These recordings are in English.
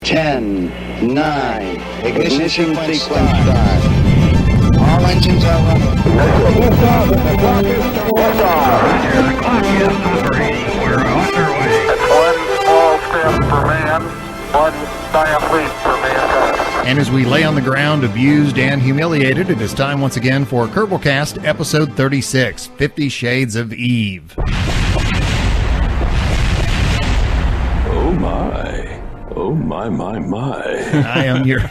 10, 9, ignition sequence start. All engines are running. Liftoff, and the clock is Roger, the clock is operating. We're underway. It's one small step for man, one giant leap for mankind. And as we lay on the ground, abused and humiliated, it is time once again for Kerbalcast, episode 36, 50 Shades of Eve. Oh my. I am your...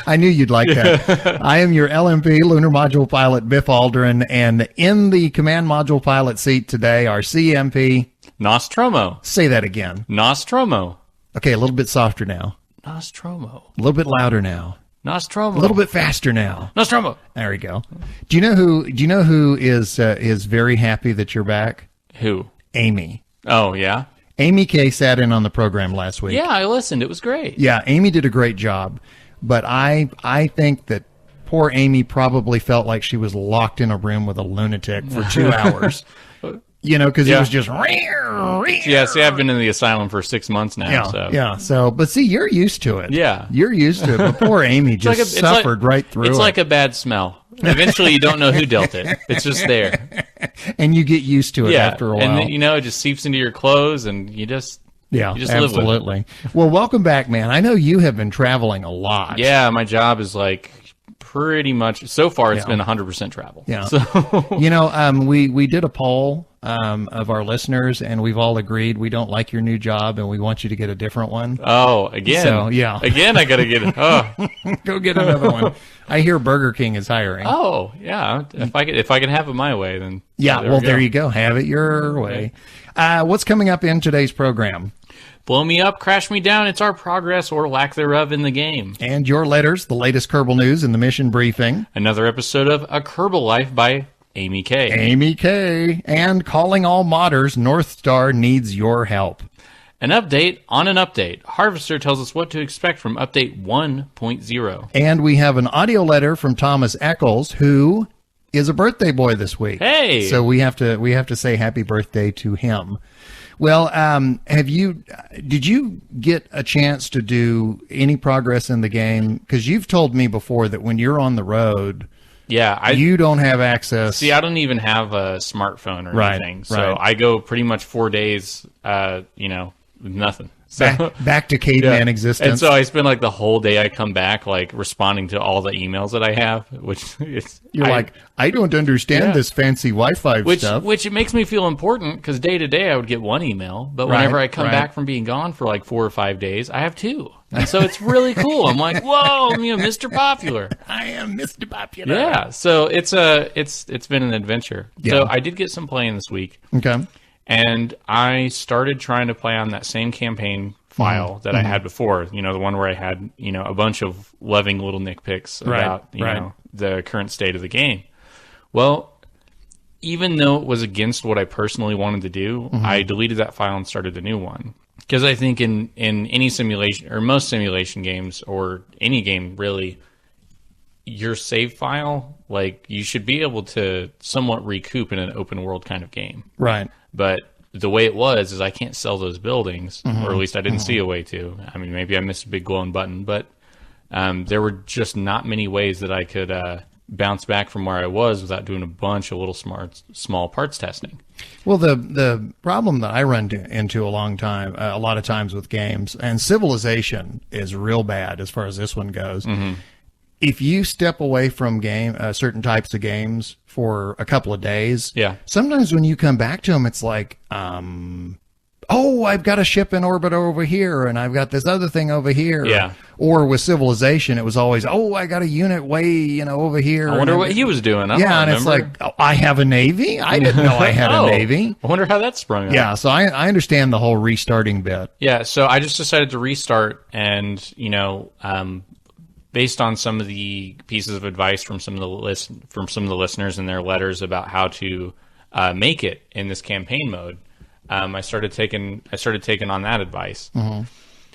I knew you'd like that. I am your LMP, Lunar Module Pilot Biff Aldrin, and in the Command Module Pilot seat today, our CMP... Nostromo. Say that again. Nostromo. Okay, a little bit softer now. Nostromo. A little bit louder now. Nostromo. A little bit faster now. Nostromo. There we go. Do you know who is very happy that you're back? Who? Amy. Oh, yeah? Amy K sat in on the program last week. Yeah, I listened. It was great. Yeah, Amy did a great job. But I think that poor Amy probably felt like she was locked in a room with a lunatic for 2 hours. You know, because it was just... Yeah, see, I've been in the asylum for 6 months now. Yeah. So, but see, you're used to it. Yeah. You're used to it. But poor Amy just suffered right through it. It's like a bad smell. Eventually, you don't know who dealt it. It's just there. And you get used to it after a while. And, it just seeps into your clothes, and you just... Yeah, you just absolutely. Live with it. Well, welcome back, man. I know you have been traveling a lot. Yeah, my job is like pretty much, so far it's been 100% travel. Yeah. So we did a poll of our listeners, and we've all agreed we don't like your new job, and we want you to get a different one. Oh, again. So, yeah. Again, I got to get it. Oh. Go get another one. I hear Burger King is hiring. Oh, yeah. If I can have it my way, then. Yeah, there you go. Have it your way. What's coming up in today's program? Blow me up, crash me down. It's our progress or lack thereof in the game. And your letters, the latest Kerbal news and the mission briefing. Another episode of A Kerbal Life by Amy K. Amy K. And calling all modders, North Star needs your help. An update on an update. Harvester tells us what to expect from update 1.0. And we have an audio letter from Thomas Eccles, who is a birthday boy this week. Hey! So we have to say happy birthday to him. Well, did you get a chance to do any progress in the game? Because you've told me before that when you're on the road, you don't have access. See, I don't even have a smartphone or anything. So I go pretty much 4 days, with nothing. So, back to caveman existence. And so I spend like the whole day I come back like responding to all the emails that I have, which I don't understand this fancy Wi-Fi stuff. Which it makes me feel important because day to day I would get one email, but whenever I come back from being gone for like 4 or 5 days, I have two. And so it's really cool. I'm like, whoa, I'm Mr. Popular. I am Mr. Popular. Yeah. So it's been an adventure. Yeah. So I did get some playing this week. Okay. And I started trying to play on that same campaign file that I had before, the one where I had, a bunch of loving little nitpicks about, the current state of the game. Well, even though it was against what I personally wanted to do, I deleted that file and started a new one. Because I think in any simulation, or most simulation games, or any game really, your save file, like, you should be able to somewhat recoup in an open world kind of game. Right. But the way it was is I can't sell those buildings, or at least I didn't see a way to. I mean, maybe I missed a big glowing button, but there were just not many ways that I could bounce back from where I was without doing a bunch of little small parts testing. Well, the problem that I run into a lot of times with games, and Civilization is real bad as far as this one goes. If you step away from certain types of games for a couple of days, sometimes when you come back to them, it's like, I've got a ship in orbit over here, and I've got this other thing over here. Yeah. Or with Civilization, it was always, I got a unit way, over here. I wonder what he was doing. It's like, I have a Navy? I didn't know I had a Navy. I wonder how that sprung up. Yeah, so I understand the whole restarting bit. Yeah, so I just decided to restart, and, based on some of the pieces of advice from some of the listeners and their letters about how to make it in this campaign mode, I started taking on that advice.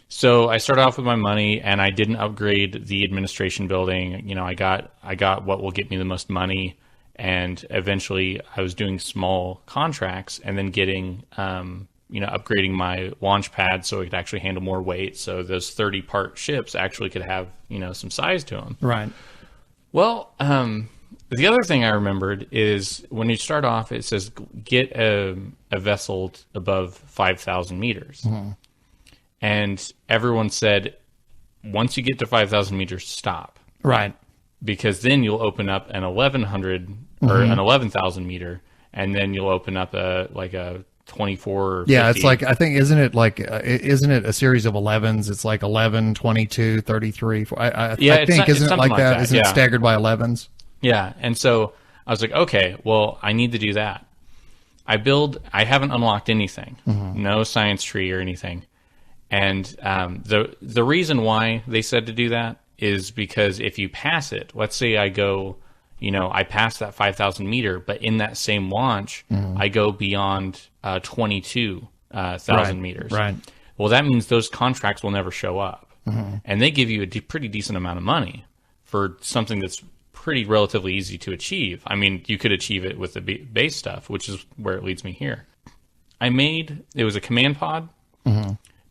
So I started off with my money, and I didn't upgrade the administration building. I got what will get me the most money, and eventually I was doing small contracts and then getting upgrading my launch pad so it could actually handle more weight. So those 30-part ships actually could have, some size to them. Right. Well, the other thing I remembered is when you start off, it says get a vessel above 5,000 meters. Mm-hmm. And everyone said, once you get to 5,000 meters, stop. Right. Because then you'll open up an 1,100 or an 11,000 meter, and then you'll open up a 24 or 50. Yeah, it's like, I think, isn't it a series of 11s? It's like 11, 22, 33. I think, isn't it like that? Isn't it staggered by 11s? Yeah, and so I was like, okay, well, I need to do that. I haven't unlocked anything, no science tree or anything. And the reason why they said to do that is because if you pass it, let's say I go, I pass that 5,000 meter, but in that same launch, I go beyond 22,000 meters. Right. Well, that means those contracts will never show up. And they give you a pretty decent amount of money for something that's pretty relatively easy to achieve. I mean, you could achieve it with the base stuff, which is where it leads me here. It was a command pod.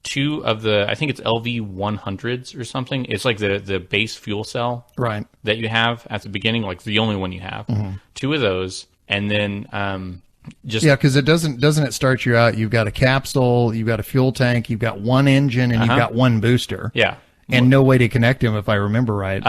Two of the, I think it's LV-100s or something. It's like the base fuel cell that you have at the beginning, like the only one you have. Two of those, and then because it doesn't it start you out? You've got a capsule, you've got a fuel tank, you've got one engine, and you've got one booster. Yeah, and no way to connect them, if I remember right.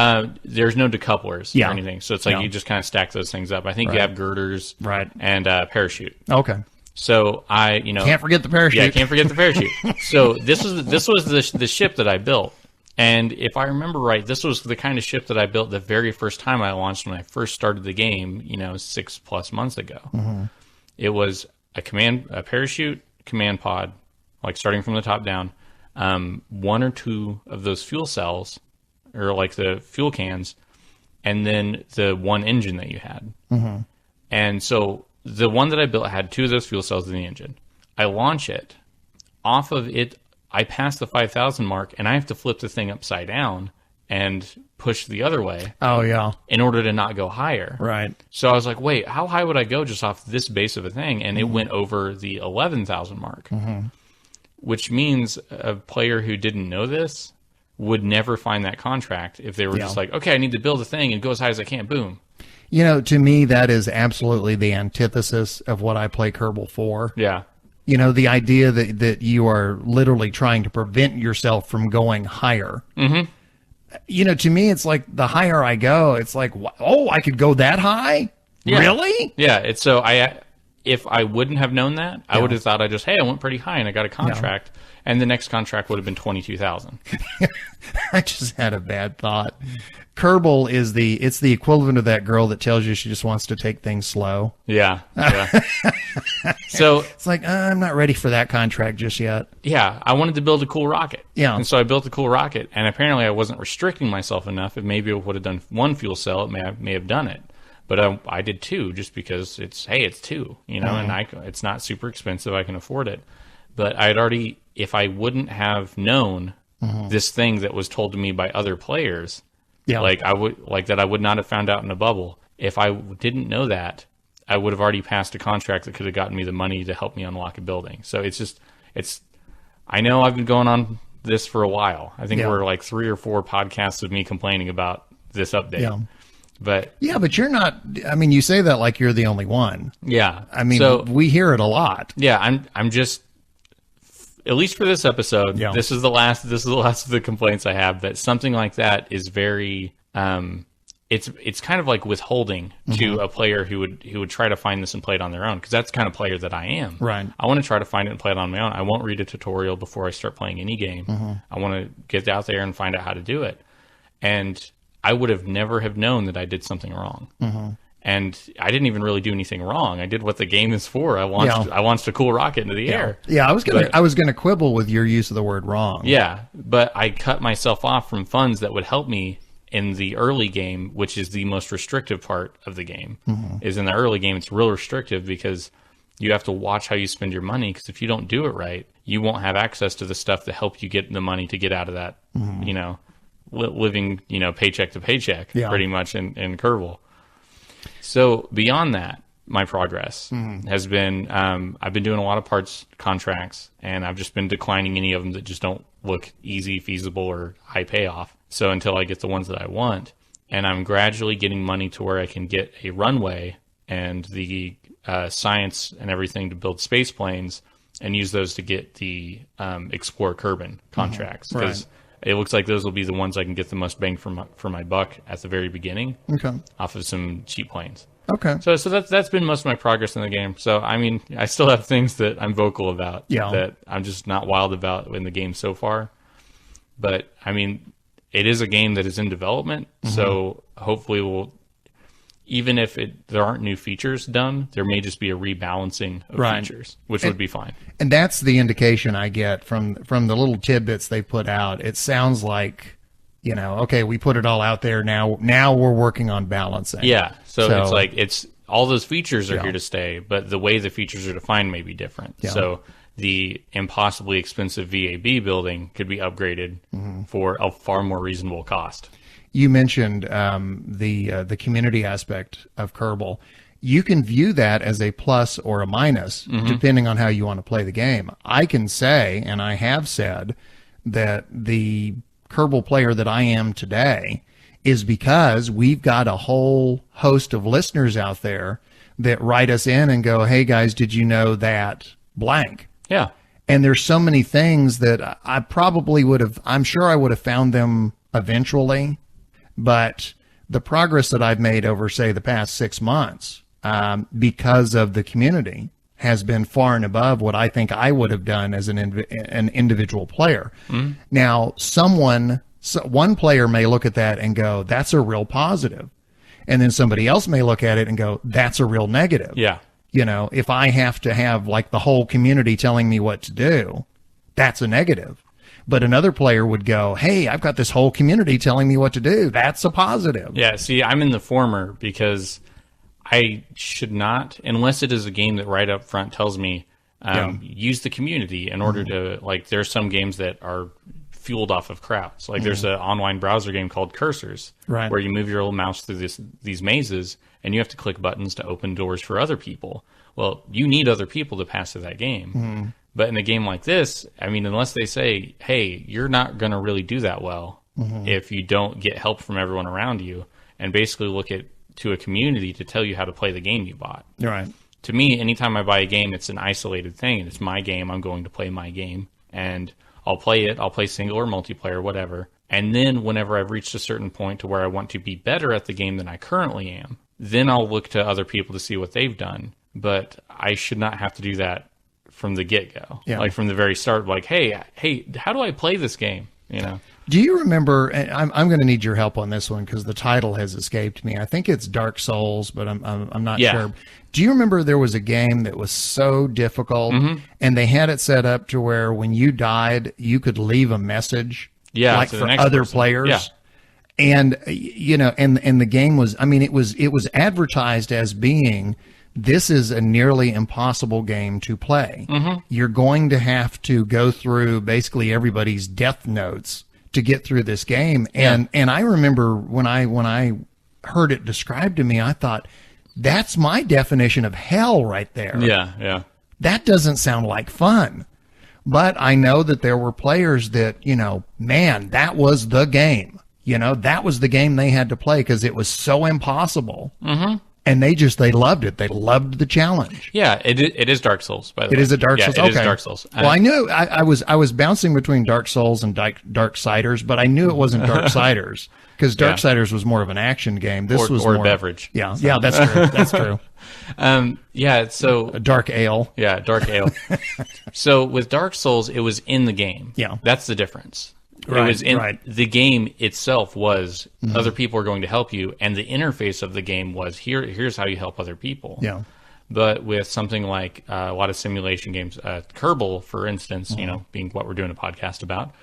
There's no decouplers or anything, so it's like you just kind of stack those things up. I think you have girders, and parachute. Okay. So I, can't forget the parachute. Yeah, can't forget the parachute. So this was the ship that I built, and if I remember right, this was the kind of ship that I built the very first time I launched when I first started the game, 6+ months ago. It was a parachute, command pod, like starting from the top down, one or two of those fuel cells, or like the fuel cans, and then the one engine that you had, and so. The one that I built had two of those fuel cells in the engine. I launch it. Off of it, I pass the 5,000 mark, and I have to flip the thing upside down and push the other way. Oh, yeah. In order to not go higher. Right. So I was like, wait, how high would I go just off this base of a thing? And it went over the 11,000 mark, which means a player who didn't know this would never find that contract if they were just like, okay, I need to build a thing and go as high as I can. Boom. To me, that is absolutely the antithesis of what I play Kerbal for. Yeah. The idea that you are literally trying to prevent yourself from going higher. To me, it's like the higher I go, it's like, oh, I could go that high? Yeah. Really? Yeah. It's so if I wouldn't have known that, I would have thought I went pretty high and I got a contract. And the next contract would have been 22,000. I just had a bad thought. Kerbal is the equivalent of that girl that tells you she just wants to take things slow. Yeah. So it's like, I'm not ready for that contract just yet. Yeah, I wanted to build a cool rocket. Yeah. And so I built a cool rocket, and apparently I wasn't restricting myself enough. If maybe I would have done one fuel cell, it may have done it. But I did two just because it's two, and it's not super expensive. I can afford it. But I had already, if I wouldn't have known this thing that was told to me by other players, I would not have found out in a bubble. If I didn't know that, I would have already passed a contract that could have gotten me the money to help me unlock a building. So I know I've been going on this for a while. I think we're like 3 or 4 podcasts of me complaining about this update. Yeah. But you're not, you say that like you're the only one. Yeah. So we hear it a lot. Yeah. I'm just, at least for this episode, this is the last of the complaints I have, that something like that is very, it's kind of like withholding to a player who would try to find this and play it on their own, because that's the kind of player that I am. Right. I want to try to find it and play it on my own. I won't read a tutorial before I start playing any game. I want to get out there and find out how to do it. And I would have never have known that I did something wrong. And I didn't even really do anything wrong. I did what the game is for. I launched a cool rocket into the air. Yeah, I was gonna quibble with your use of the word wrong. Yeah, but I cut myself off from funds that would help me in the early game, which is the most restrictive part of the game. Is in the early game, it's real restrictive because you have to watch how you spend your money, because if you don't do it right, you won't have access to the stuff to help you get the money to get out of that, living, paycheck to paycheck, pretty much in Kerbal. So beyond that, my progress has been I've been doing a lot of parts contracts, and I've just been declining any of them that just don't look easy, feasible, or high payoff. So until I get the ones that I want, and I'm gradually getting money to where I can get a runway and the science and everything to build space planes and use those to get the Explore Kerbin contracts, because it looks like those will be the ones I can get the most bang for my buck at the very beginning, off of some cheap planes. Okay. So that's been most of my progress in the game. So I mean, I still have things that I'm vocal about that I'm just not wild about in the game so far. But I mean, it is a game that is in development, so hopefully even if there aren't new features done, there may just be a rebalancing of features, which would be fine. And that's the indication I get from the little tidbits they put out. It sounds like, okay, we put it all out there now. Now we're working on balancing. Yeah. So it's like all those features are here to stay, but the way the features are defined may be different. Yeah. So the impossibly expensive VAB building could be upgraded for a far more reasonable cost. You mentioned the community aspect of Kerbal. You can view that as a plus or a minus, depending on how you want to play the game. I can say, and I have said, that the Kerbal player that I am today is because we've got a whole host of listeners out there that write us in and go, hey, guys, did you know that blank? Yeah. And there's so many things that I probably I'm sure I would have found them eventually. But the progress that I've made over, say, the past 6 months, because of the community, has been far and above what I think I would have done as an individual player. Now, one player may look at that and go, that's a real positive. And then somebody else may look at it and go, that's a real negative. Yeah. If I have to have like the whole community telling me what to do, that's a negative. But another player would go, hey, I've got this whole community telling me what to do. That's a positive. Yeah, see, I'm in the former because I should not, unless it is a game that right up front tells me, use the community in order to, like, there's some games that are fueled off of crowds. Like there's an online browser game called Cursors, where you move your little mouse through these mazes, and you have to click buttons to open doors for other people. Well, you need other people to pass through that game. But in a game like this, I mean, unless they say, hey, you're not going to really do that well if you don't get help from everyone around you, and basically look to a community to tell you how to play the game you bought. Right. To me, anytime I buy a game, it's an isolated thing, and it's my game. I'm going to play my game, and I'll play it. I'll play single or multiplayer, whatever. And then whenever I've reached a certain point to where I want to be better at the game than I currently am, then I'll look to other people to see what they've done. But I should not have to do that from the get-go, like from the very start, like, hey, how do I play this game? Do you remember, and I'm going to need your help on this one because the title has escaped me. I think it's Dark Souls, but I'm not sure. Do you remember there was a game that was so difficult and they had it set up to where when you died, you could leave a message like for other players? Yeah. And, and the game was, I mean, it was advertised as being, this is a nearly impossible game to play. You're going to have to go through basically everybody's death notes to get through this game. And I remember when I heard it described to me, I thought, that's my definition of hell right there. Yeah. That doesn't sound like fun. But I know that there were players that, man, that was the game. That was the game they had to play because it was so impossible. And they loved it. They loved the challenge. Yeah, it is Dark Souls, by the way. It is a Dark Souls? Okay. It is Dark Souls. Well, I knew I was bouncing between Dark Souls and Darksiders, but I knew it wasn't Darksiders because Darksiders was more of an action game. This was more a beverage. Yeah, so. Yeah, that's true. That's true. So a dark ale. Yeah, dark ale. So with Dark Souls, it was in the game. Yeah, that's the difference. It was in the game itself was other people are going to help you, and the interface of the game was here's how you help other people. Yeah. But with something like a lot of simulation games, Kerbal, for instance, being what we're doing a podcast about,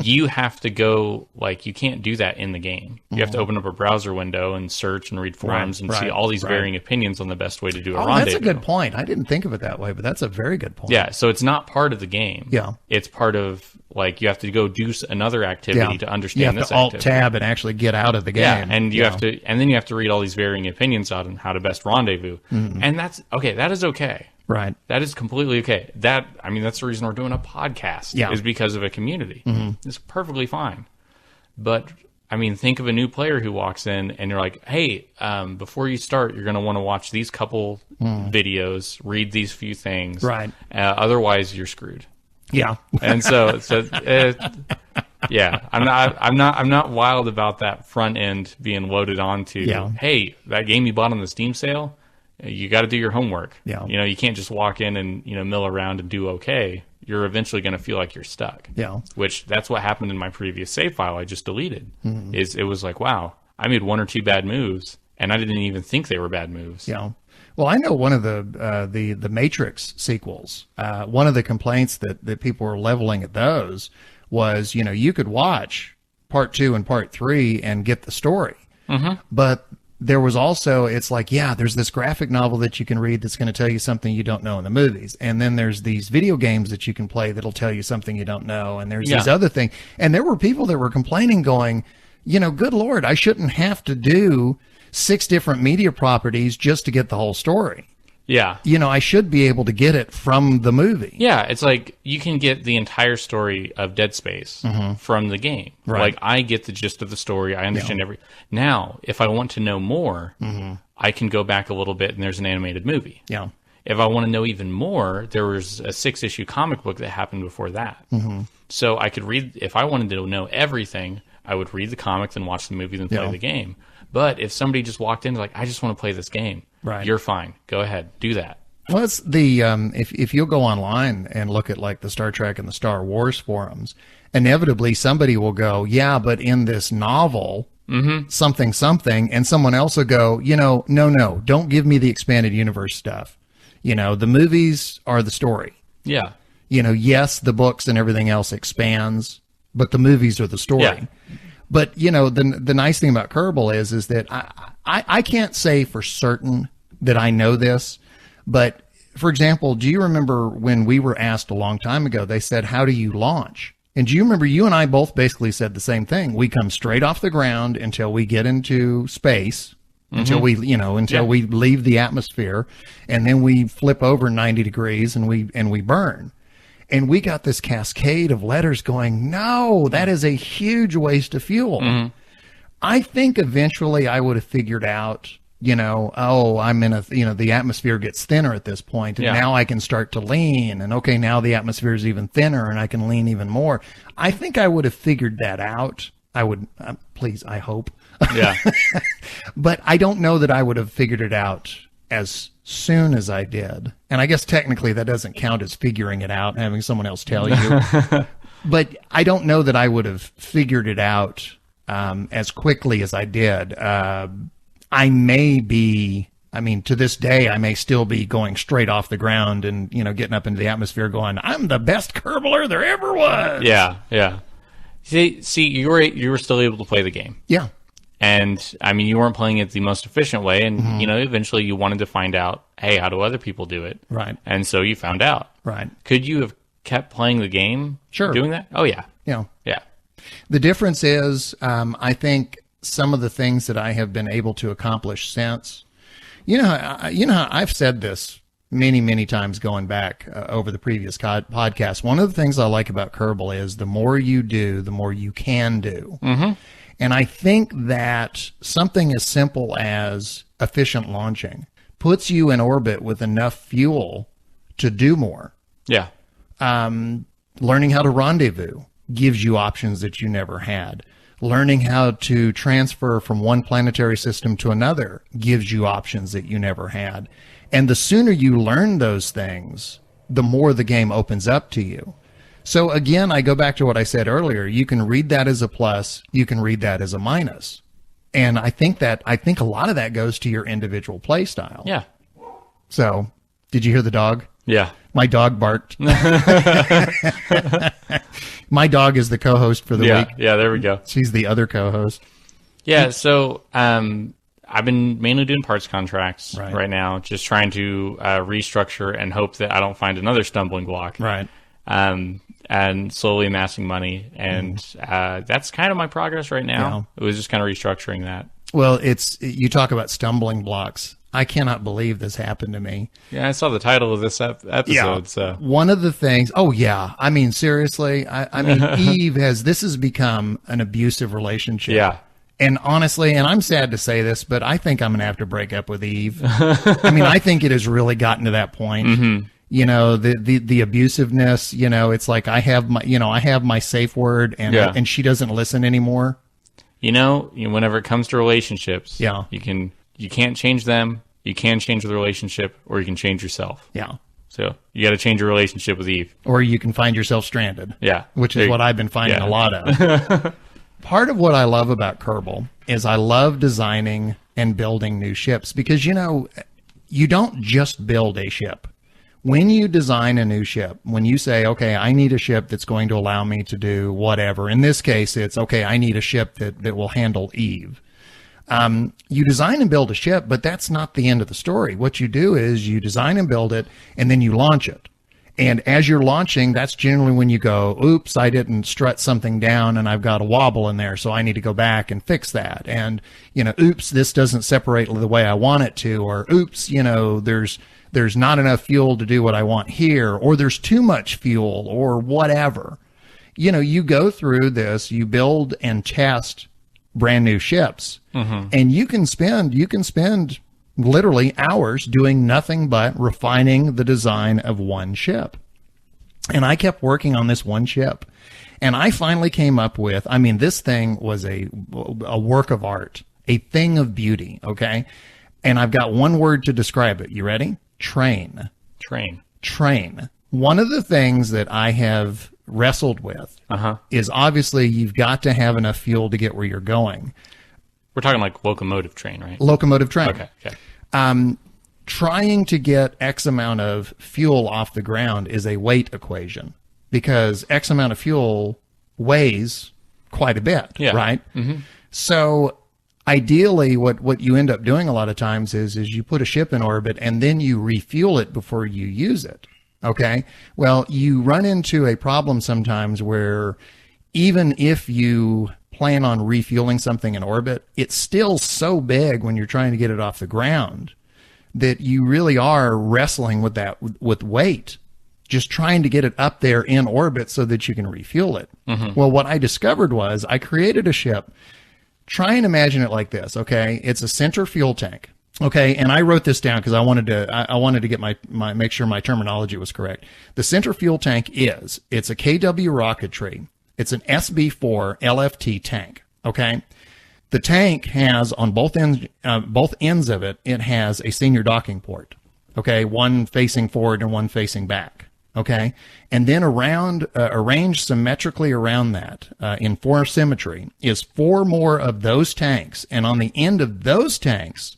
you have to go, like, you can't do that in the game. You have to open up a browser window and search and read forums and see all these varying opinions on the best way to do a rendezvous. That's a good point. I didn't think of it that way, but that's a very good point. Yeah, so it's not part of the game. Yeah. It's part of, like, you have to go do another activity to understand this activity. You have to activity. Alt-tab and actually get out of the game. Yeah, and you have to, and then you have to read all these varying opinions on how to best rendezvous. And that's, okay, that is okay. Right. That is completely okay. I mean, that's the reason we're doing a podcast, is because of a community. It's perfectly fine. But, I mean, think of a new player who walks in and you're like, hey, before you start, you're going to want to watch these couple videos, read these few things. Right. Otherwise, you're screwed. Yeah. And yeah, I'm not wild about that front end being loaded onto, hey, that game you bought on the Steam sale, you got to do your homework. Yeah. You know, you can't just walk in and, mill around and do okay. You're eventually going to feel like you're stuck. Yeah. Which, that's what happened in my previous save file I just deleted. It was like, wow, I made one or two bad moves, and I didn't even think they were bad moves. Yeah. Well, I know one of the Matrix sequels, one of the complaints that people were leveling at those was, you could watch part 2 and part 3 and get the story. But there was also, it's like, there's this graphic novel that you can read that's going to tell you something you don't know in the movies. And then there's these video games that you can play that'll tell you something you don't know. And there's these other things. And there were people that were complaining going, good Lord, I shouldn't have to do 6 different media properties just to get the whole story. Yeah. I should be able to get it from the movie. Yeah, it's like you can get the entire story of Dead Space from the game. Right. Like, I get the gist of the story. I understand Now, if I want to know more, I can go back a little bit and there's an animated movie. Yeah. If I want to know even more, there was a 6-issue comic book that happened before that. So I could read, if I wanted to know everything, I would read the comics and watch the movie and play the game. But if somebody just walked in like, I just want to play this game, you're fine. Go ahead, do that. Well, it's the if you'll go online and look at like the Star Trek and the Star Wars forums, inevitably somebody will go, but in this novel, something, and someone else will go, no, don't give me the expanded universe stuff. The movies are the story. Yeah. Yes, the books and everything else expands, but the movies are the story. Yeah. But, the nice thing about Kerbal is that I can't say for certain that I know this, but, for example, do you remember when we were asked a long time ago, they said, how do you launch? And do you remember you and I both basically said the same thing? We come straight off the ground until we get into space, until we leave the atmosphere, and then we flip over 90 degrees and we burn. And we got this cascade of letters going, no, that is a huge waste of fuel. I think eventually I would have figured out, I'm in the atmosphere gets thinner at this point, and now I can start to lean, and okay, now the atmosphere is even thinner, and I can lean even more. I think I would have figured that out. I would, please, I hope. Yeah. But I don't know that I would have figured it out as soon as I did. And I guess technically that doesn't count as figuring it out, having someone else tell you. But I don't know that I would have figured it out as quickly as I did. I may be, to this day, I may still be going straight off the ground and, getting up into the atmosphere going, I'm the best Kerbaler there ever was. Yeah, yeah. See, you were still able to play the game. Yeah. And, you weren't playing it the most efficient way, and, eventually you wanted to find out, hey, how do other people do it? Right. And so you found out. Right. Could you have kept playing the game doing that? Oh, yeah. Yeah. Yeah. The difference is, I think some of the things that I have been able to accomplish since, I've said this many, many times going back over the previous podcast. One of the things I like about Kerbal is the more you do, the more you can do. And I think that something as simple as efficient launching puts you in orbit with enough fuel to do more. Yeah. Learning how to rendezvous gives you options that you never had. Learning how to transfer from one planetary system to another gives you options that you never had. And the sooner you learn those things, the more the game opens up to you. So again, I go back to what I said earlier. You can read that as a plus. You can read that as a minus. And I think a lot of that goes to your individual play style. Yeah. So, did you hear the dog? Yeah. My dog barked. My dog is the co-host for the week. Yeah, there we go. She's the other co-host. Yeah, so I've been mainly doing parts contracts right now, just trying to restructure and hope that I don't find another stumbling block. Right. And slowly amassing money. And that's kind of my progress right now. Yeah. It was just kind of restructuring that. Well, you talk about stumbling blocks. I cannot believe this happened to me. Yeah, I saw the title of this episode. Yeah. So one of the things, I mean, seriously, I mean, Eve this has become an abusive relationship. Yeah. And honestly, and I'm sad to say this, but I think I'm going to have to break up with Eve. I mean, I think it has really gotten to that point. Mm-hmm. You know, the abusiveness, you know, it's like I have my safe word and she doesn't listen anymore. You know, whenever it comes to relationships, you can't change them. You can change the relationship, or you can change yourself. Yeah. So you got to change your relationship with Eve. Or you can find yourself stranded. Yeah. Which is what I've been finding a lot of. Part of what I love about Kerbal is I love designing and building new ships because, you know, you don't just build a ship. When you design a new ship, when you say, okay, I need a ship that's going to allow me to do whatever. In this case, it's, okay, I need a ship that will handle Eve. You design and build a ship, but that's not the end of the story. What you do is you design and build it, and then you launch it. And as you're launching, that's generally when you go, oops, I didn't strut something down and I've got a wobble in there, so I need to go back and fix that. And, you know, oops, this doesn't separate the way I want it to, or oops, you know, there's not enough fuel to do what I want here, or there's too much fuel, or whatever. You know, you go through this, you build and test brand new ships, and you can spend literally hours doing nothing but refining the design of one ship. And I kept working on this one ship, and I finally came up with, I mean, this thing was a work of art, a thing of beauty. Okay. And I've got one word to describe it. You ready? Train. One of the things that I have wrestled with is obviously you've got to have enough fuel to get where you're going. We're talking like locomotive train, right? Locomotive train. Okay. Trying to get X amount of fuel off the ground is a weight equation because X amount of fuel weighs quite a bit, right? Mm-hmm. So ideally, what you end up doing a lot of times is you put a ship in orbit and then you refuel it before you use it. Okay. Well, you run into a problem sometimes where even if you plan on refueling something in orbit, it's still so big when you're trying to get it off the ground that you really are wrestling with that with weight, just trying to get it up there in orbit so that you can refuel it. Mm-hmm. Well, what I discovered was I created a ship. Try and imagine it like this. Okay. It's a center fuel tank. Okay, and I wrote this down because I wanted to get my make sure my terminology was correct. The center fuel tank it's a KW rocketry. It's an SB4 LFT tank. Okay, the tank has on both ends of it, it has a senior docking port. Okay, one facing forward and one facing back. Okay, and then arranged symmetrically around that in 4 symmetry is 4 more of those tanks, and on the end of those tanks,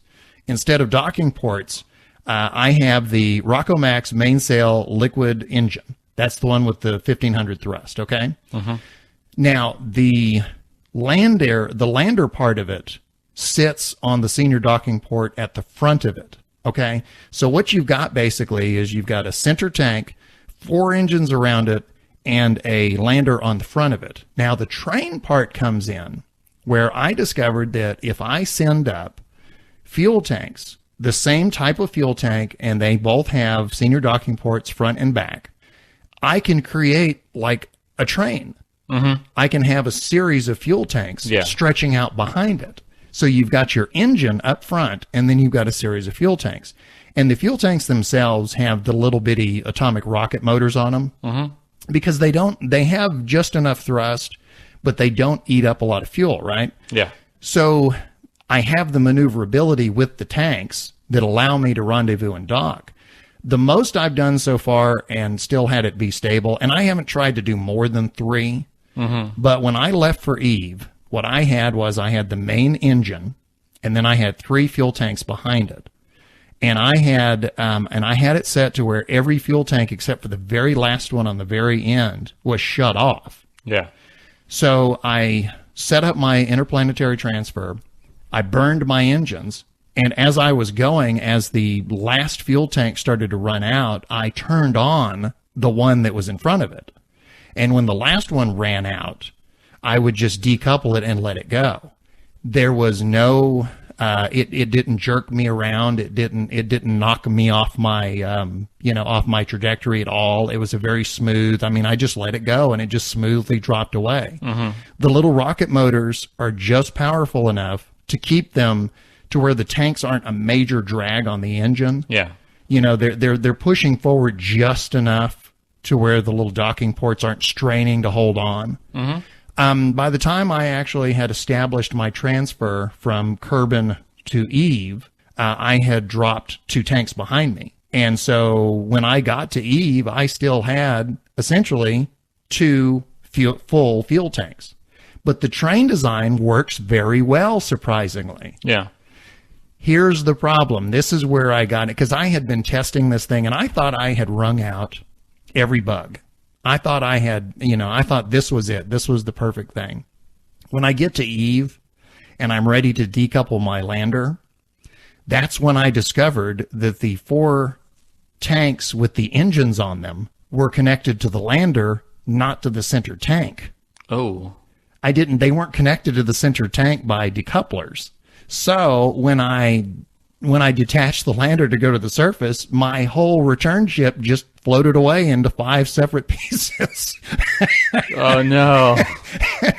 instead of docking ports, I have the Rockomax mainsail liquid engine. That's the one with the 1500 thrust, okay? Mm-hmm. Now, the lander part of it sits on the senior docking port at the front of it, okay? So what you've got basically is you've got a center tank, 4 engines around it, and a lander on the front of it. Now, the train part comes in where I discovered that if I send up fuel tanks, the same type of fuel tank, and they both have senior docking ports front and back, I can create like a train. Mm-hmm. I can have a series of fuel tanks stretching out behind it. So you've got your engine up front, and then you've got a series of fuel tanks. And the fuel tanks themselves have the little bitty atomic rocket motors on them because they have just enough thrust, but they don't eat up a lot of fuel, right? Yeah. So I have the maneuverability with the tanks that allow me to rendezvous and dock. The most I've done so far and still had it be stable, and I haven't tried to do more than 3, but when I left for Eve, what I had was I had the main engine, and then I had 3 fuel tanks behind it. And I had it set to where every fuel tank except for the very last one on the very end was shut off. Yeah. So I set up my interplanetary transfer. I burned my engines. And as I was going, as the last fuel tank started to run out, I turned on the one that was in front of it. And when the last one ran out, I would just decouple it and let it go. There was no, it didn't jerk me around. It didn't knock me off my, off my trajectory at all. It was a very smooth, I just let it go and it just smoothly dropped away. Mm-hmm. The little rocket motors are just powerful enough to keep them to where the tanks aren't a major drag on the engine. Yeah. They're pushing forward just enough to where the little docking ports aren't straining to hold on. Mm-hmm. By the time I actually had established my transfer from Kerbin to Eve, I had dropped 2 tanks behind me. And so when I got to Eve, I still had essentially 2 full fuel tanks. But the train design works very well, surprisingly. Yeah. Here's the problem. This is where I got it, because I had been testing this thing, and I thought I had wrung out every bug. I thought I had, I thought this was it. This was the perfect thing. When I get to Eve and I'm ready to decouple my lander, that's when I discovered that the 4 tanks with the engines on them were connected to the lander, not to the center tank. Oh. They weren't connected to the center tank by decouplers. So when I detached the lander to go to the surface, my whole return ship just floated away into 5 separate pieces. Oh no.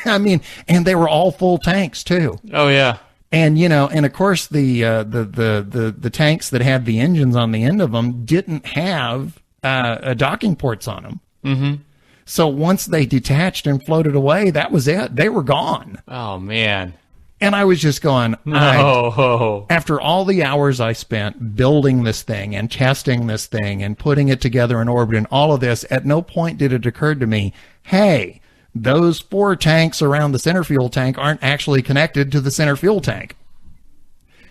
And they were all full tanks too. Oh yeah. And and of course the tanks that had the engines on the end of them didn't have docking ports on them. Mm-hmm. So once they detached and floated away, that was it. They were gone. Oh man. And I was just going, no. After all the hours I spent building this thing and testing this thing and putting it together in orbit and all of this, at no point did it occur to me, hey, those 4 tanks around the center fuel tank aren't actually connected to the center fuel tank.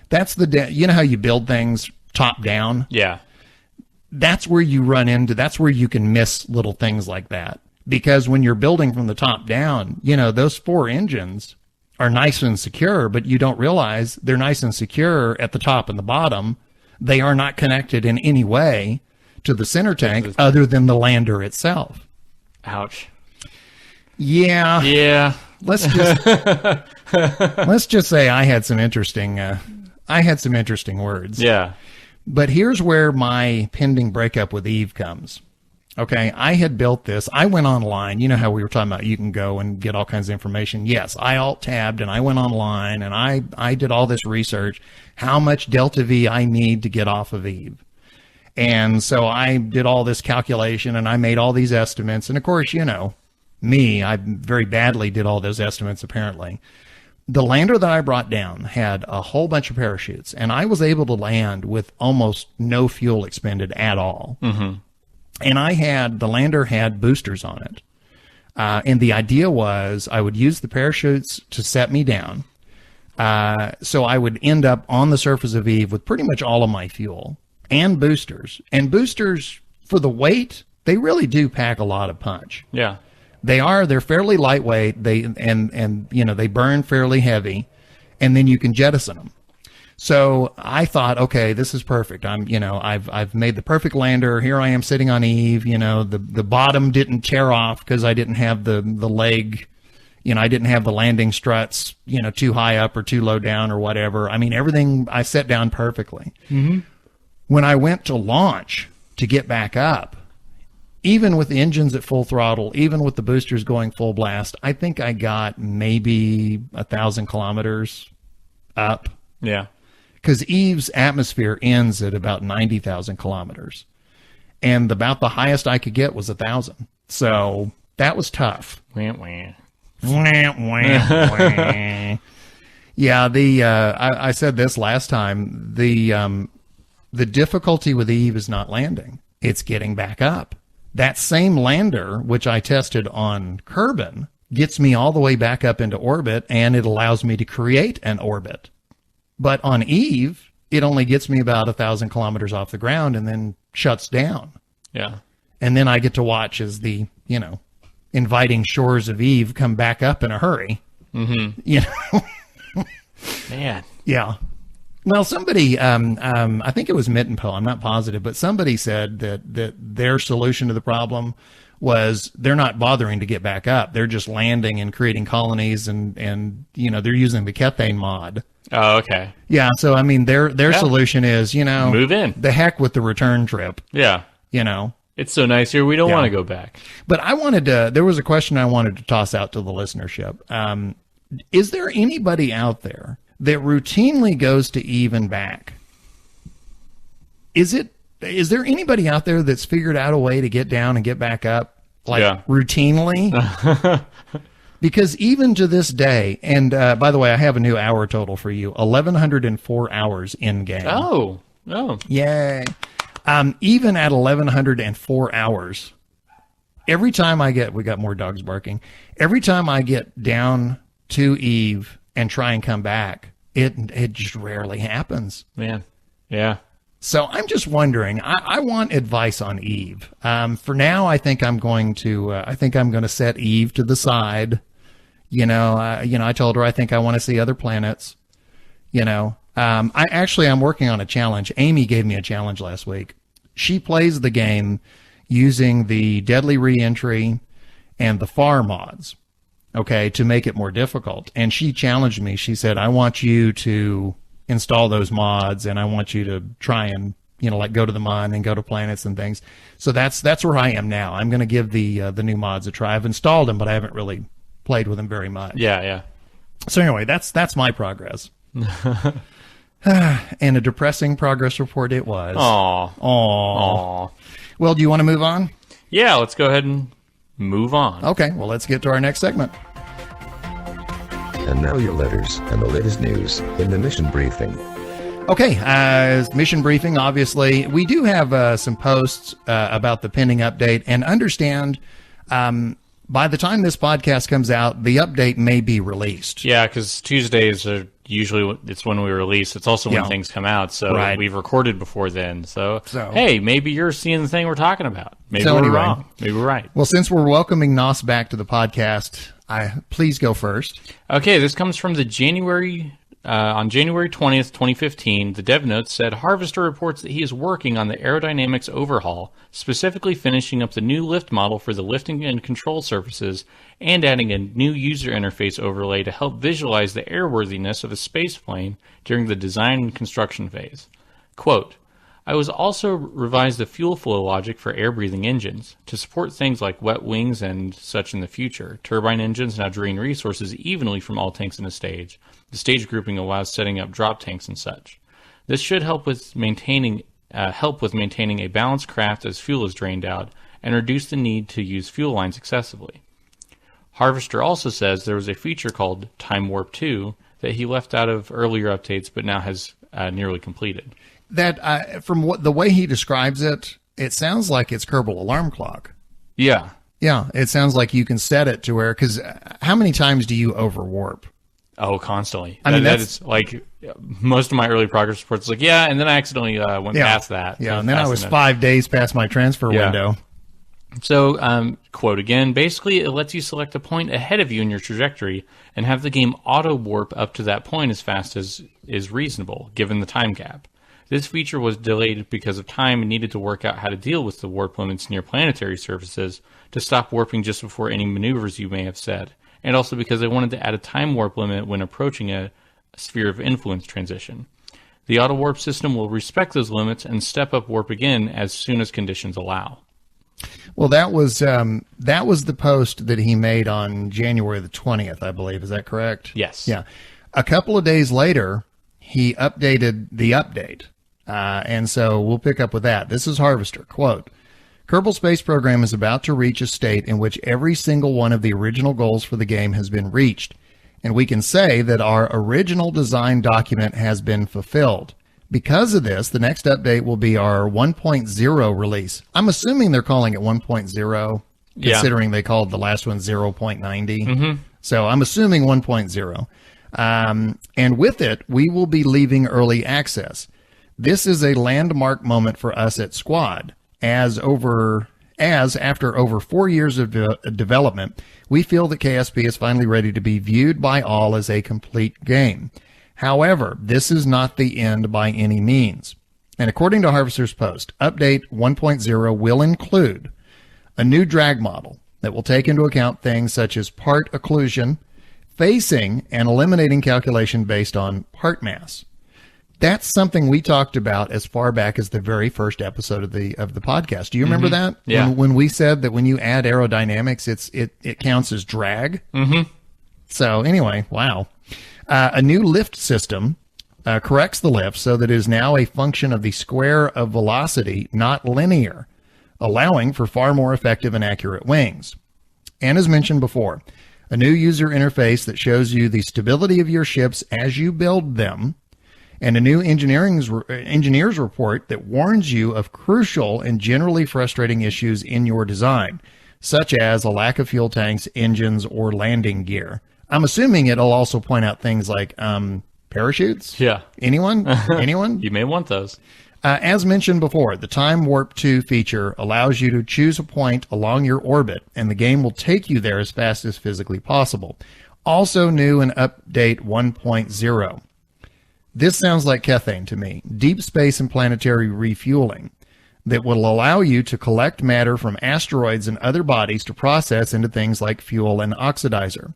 That's you know how you build things top down? Yeah. That's where you that's where you can miss little things like that. Because when you're building from the top down, those 4 engines are nice and secure, but you don't realize they're nice and secure at the top and the bottom. They are not connected in any way to the center tank other than the lander itself. Ouch. Yeah. Yeah. Let's just say I had some interesting words. Yeah. But here's where my pending breakup with Eve comes. Okay, I had built this. I went online. You know how we were talking about you can go and get all kinds of information. Yes, I alt-tabbed and I went online and I did all this research, how much delta V I need to get off of Eve. And so I did all this calculation and I made all these estimates. And of course, me, I very badly did all those estimates apparently. The lander that I brought down had a whole bunch of parachutes and I was able to land with almost no fuel expended at all. Mm-hmm. And the lander had boosters on it. And the idea was I would use the parachutes to set me down. So I would end up on the surface of Eve with pretty much all of my fuel and boosters. And boosters, for the weight, they really do pack a lot of punch. Yeah. They're fairly lightweight. They burn fairly heavy, and then you can jettison them. So I thought, okay, this is perfect. I've made the perfect lander. Here I am sitting on Eve. The bottom didn't tear off because I didn't have the leg. I didn't have the landing struts, too high up or too low down or whatever. Everything I set down perfectly. Mm-hmm. When I went to launch to get back up, even with the engines at full throttle, even with the boosters going full blast, I think I got maybe 1,000 kilometers up. Yeah. Because Eve's atmosphere ends at about 90,000 kilometers. And about the highest I could get was 1,000. So that was tough. Wah, wah. Wah, wah, wah. Yeah, I said this last time. The difficulty with Eve is not landing. It's getting back up. That same lander, which I tested on Kerbin, gets me all the way back up into orbit, and it allows me to create an orbit. But on Eve, it only gets me about 1,000 kilometers off the ground and then shuts down. Yeah. And then I get to watch as the, inviting shores of Eve come back up in a hurry. Mm-hmm. Man. Yeah. Well, somebody, I think it was Mittenpo, I'm not positive, but somebody said that their solution to the problem was they're not bothering to get back up. They're just landing and creating colonies and they're using the Kethane mod. Oh, okay. Yeah. So, I mean, their solution is, move in. The heck with the return trip. Yeah. It's so nice here. We don't want to go back. But there was a question I wanted to toss out to the listenership. Is there anybody out there that routinely goes to Eve and back? Is there anybody out there that's figured out a way to get down and get back up, routinely? Because even to this day, and by the way, I have a new hour total for you, 1,104 hours in game. Oh. Yay. Even at 1,104 hours, every time we got more dogs barking, every time I get down to Eve and try and come back, it just rarely happens. Man. Yeah. So I'm just wondering, I want advice on Eve. For now, I think I'm going to set Eve to the side. I told her I think I want to see other planets. I'm working on a challenge. Amy gave me a challenge last week. She plays the game using the Deadly Reentry and the FAR mods, to make it more difficult. And she challenged me. She said, I want you to install those mods, and I want you to try and, go to the mod and go to planets and things. So that's where I am now. I'm going to give the new mods a try. I've installed them, but I haven't really played with them very much. Yeah. So anyway, that's my progress. And a depressing progress report it was. Aww. Well, do you want to move on? Yeah, let's go ahead and move on. Okay, well, let's get to our next segment. And now your letters and the latest news in the mission briefing. Okay, mission briefing, obviously. We do have some posts about the pending update, and understand by the time this podcast comes out, the update may be released. Yeah, because Tuesdays are usually it's when we release. It's also when things come out. So we've recorded before then. So, hey, maybe you're seeing the thing we're talking about. Maybe we're wrong. Maybe we're right. Well, since we're welcoming Nos back to the podcast, please go first. Okay, this comes from the on January 20th, 2015, the dev notes said Harvester reports that he is working on the aerodynamics overhaul, specifically finishing up the new lift model for the lifting and control surfaces, and adding a new user interface overlay to help visualize the airworthiness of a spaceplane during the design and construction phase. Quote, I was also revised the fuel flow logic for air-breathing engines to support things like wet wings and such in the future. Turbine engines now drain resources evenly from all tanks in a stage. The stage grouping allows setting up drop tanks and such. This should help with maintaining a balanced craft as fuel is drained out and reduce the need to use fuel lines excessively. Harvester also says there was a feature called Time Warp 2 that he left out of earlier updates but now has nearly completed. That from the way he describes it, it sounds like it's Kerbal Alarm Clock. Yeah. Yeah, it sounds like you can set it to where, because how many times do you overwarp? Oh, constantly. I mean, that's like most of my early progress reports. Like, and then I accidentally went past that. Yeah, and then I was 5 days past my transfer window. So, quote again, basically it lets you select a point ahead of you in your trajectory and have the game auto-warp up to that point as fast as is reasonable, given the time gap. This feature was delayed because of time and needed to work out how to deal with the warp limits near planetary surfaces to stop warping just before any maneuvers you may have set, and also because they wanted to add a time warp limit when approaching a sphere of influence transition. The auto warp system will respect those limits and step up warp again as soon as conditions allow. Well, that was the post that he made on January the 20th, I believe. Is that correct? Yes. Yeah. A couple of days later, he updated the update. And so we'll pick up with that. This is Harvester. Quote, Kerbal Space Program is about to reach a state in which every single one of the original goals for the game has been reached, and we can say that our original design document has been fulfilled. Because of this, the next update will be our 1.0 release. I'm assuming they're calling it 1.0, considering they called the last one 0.90. Mm-hmm. So I'm assuming 1.0. And with it, we will be leaving early access. This is a landmark moment for us at Squad, as after over 4 years of development, we feel that KSP is finally ready to be viewed by all as a complete game. However, this is not the end by any means. And according to Harvester's Post, Update 1.0 will include a new drag model that will take into account things such as part occlusion, facing, and eliminating calculation based on part mass. That's something we talked about as far back as the very first episode of the podcast. Do you remember that? Yeah. When we said that when you add aerodynamics, it counts as drag. Mm-hmm. So anyway, wow. A new lift system corrects the lift so that it is now a function of the square of velocity, not linear, allowing for far more effective and accurate wings. And as mentioned before, a new user interface that shows you the stability of your ships as you build them, and a new engineer's report that warns you of crucial and generally frustrating issues in your design, such as a lack of fuel tanks, engines, or landing gear. I'm assuming it'll also point out things like parachutes? Yeah. Anyone? Anyone? You may want those. As mentioned before, the Time Warp 2 feature allows you to choose a point along your orbit, and the game will take you there as fast as physically possible. Also new in Update 1.0. This sounds like Kethane to me. Deep space and planetary refueling that will allow you to collect matter from asteroids and other bodies to process into things like fuel and oxidizer.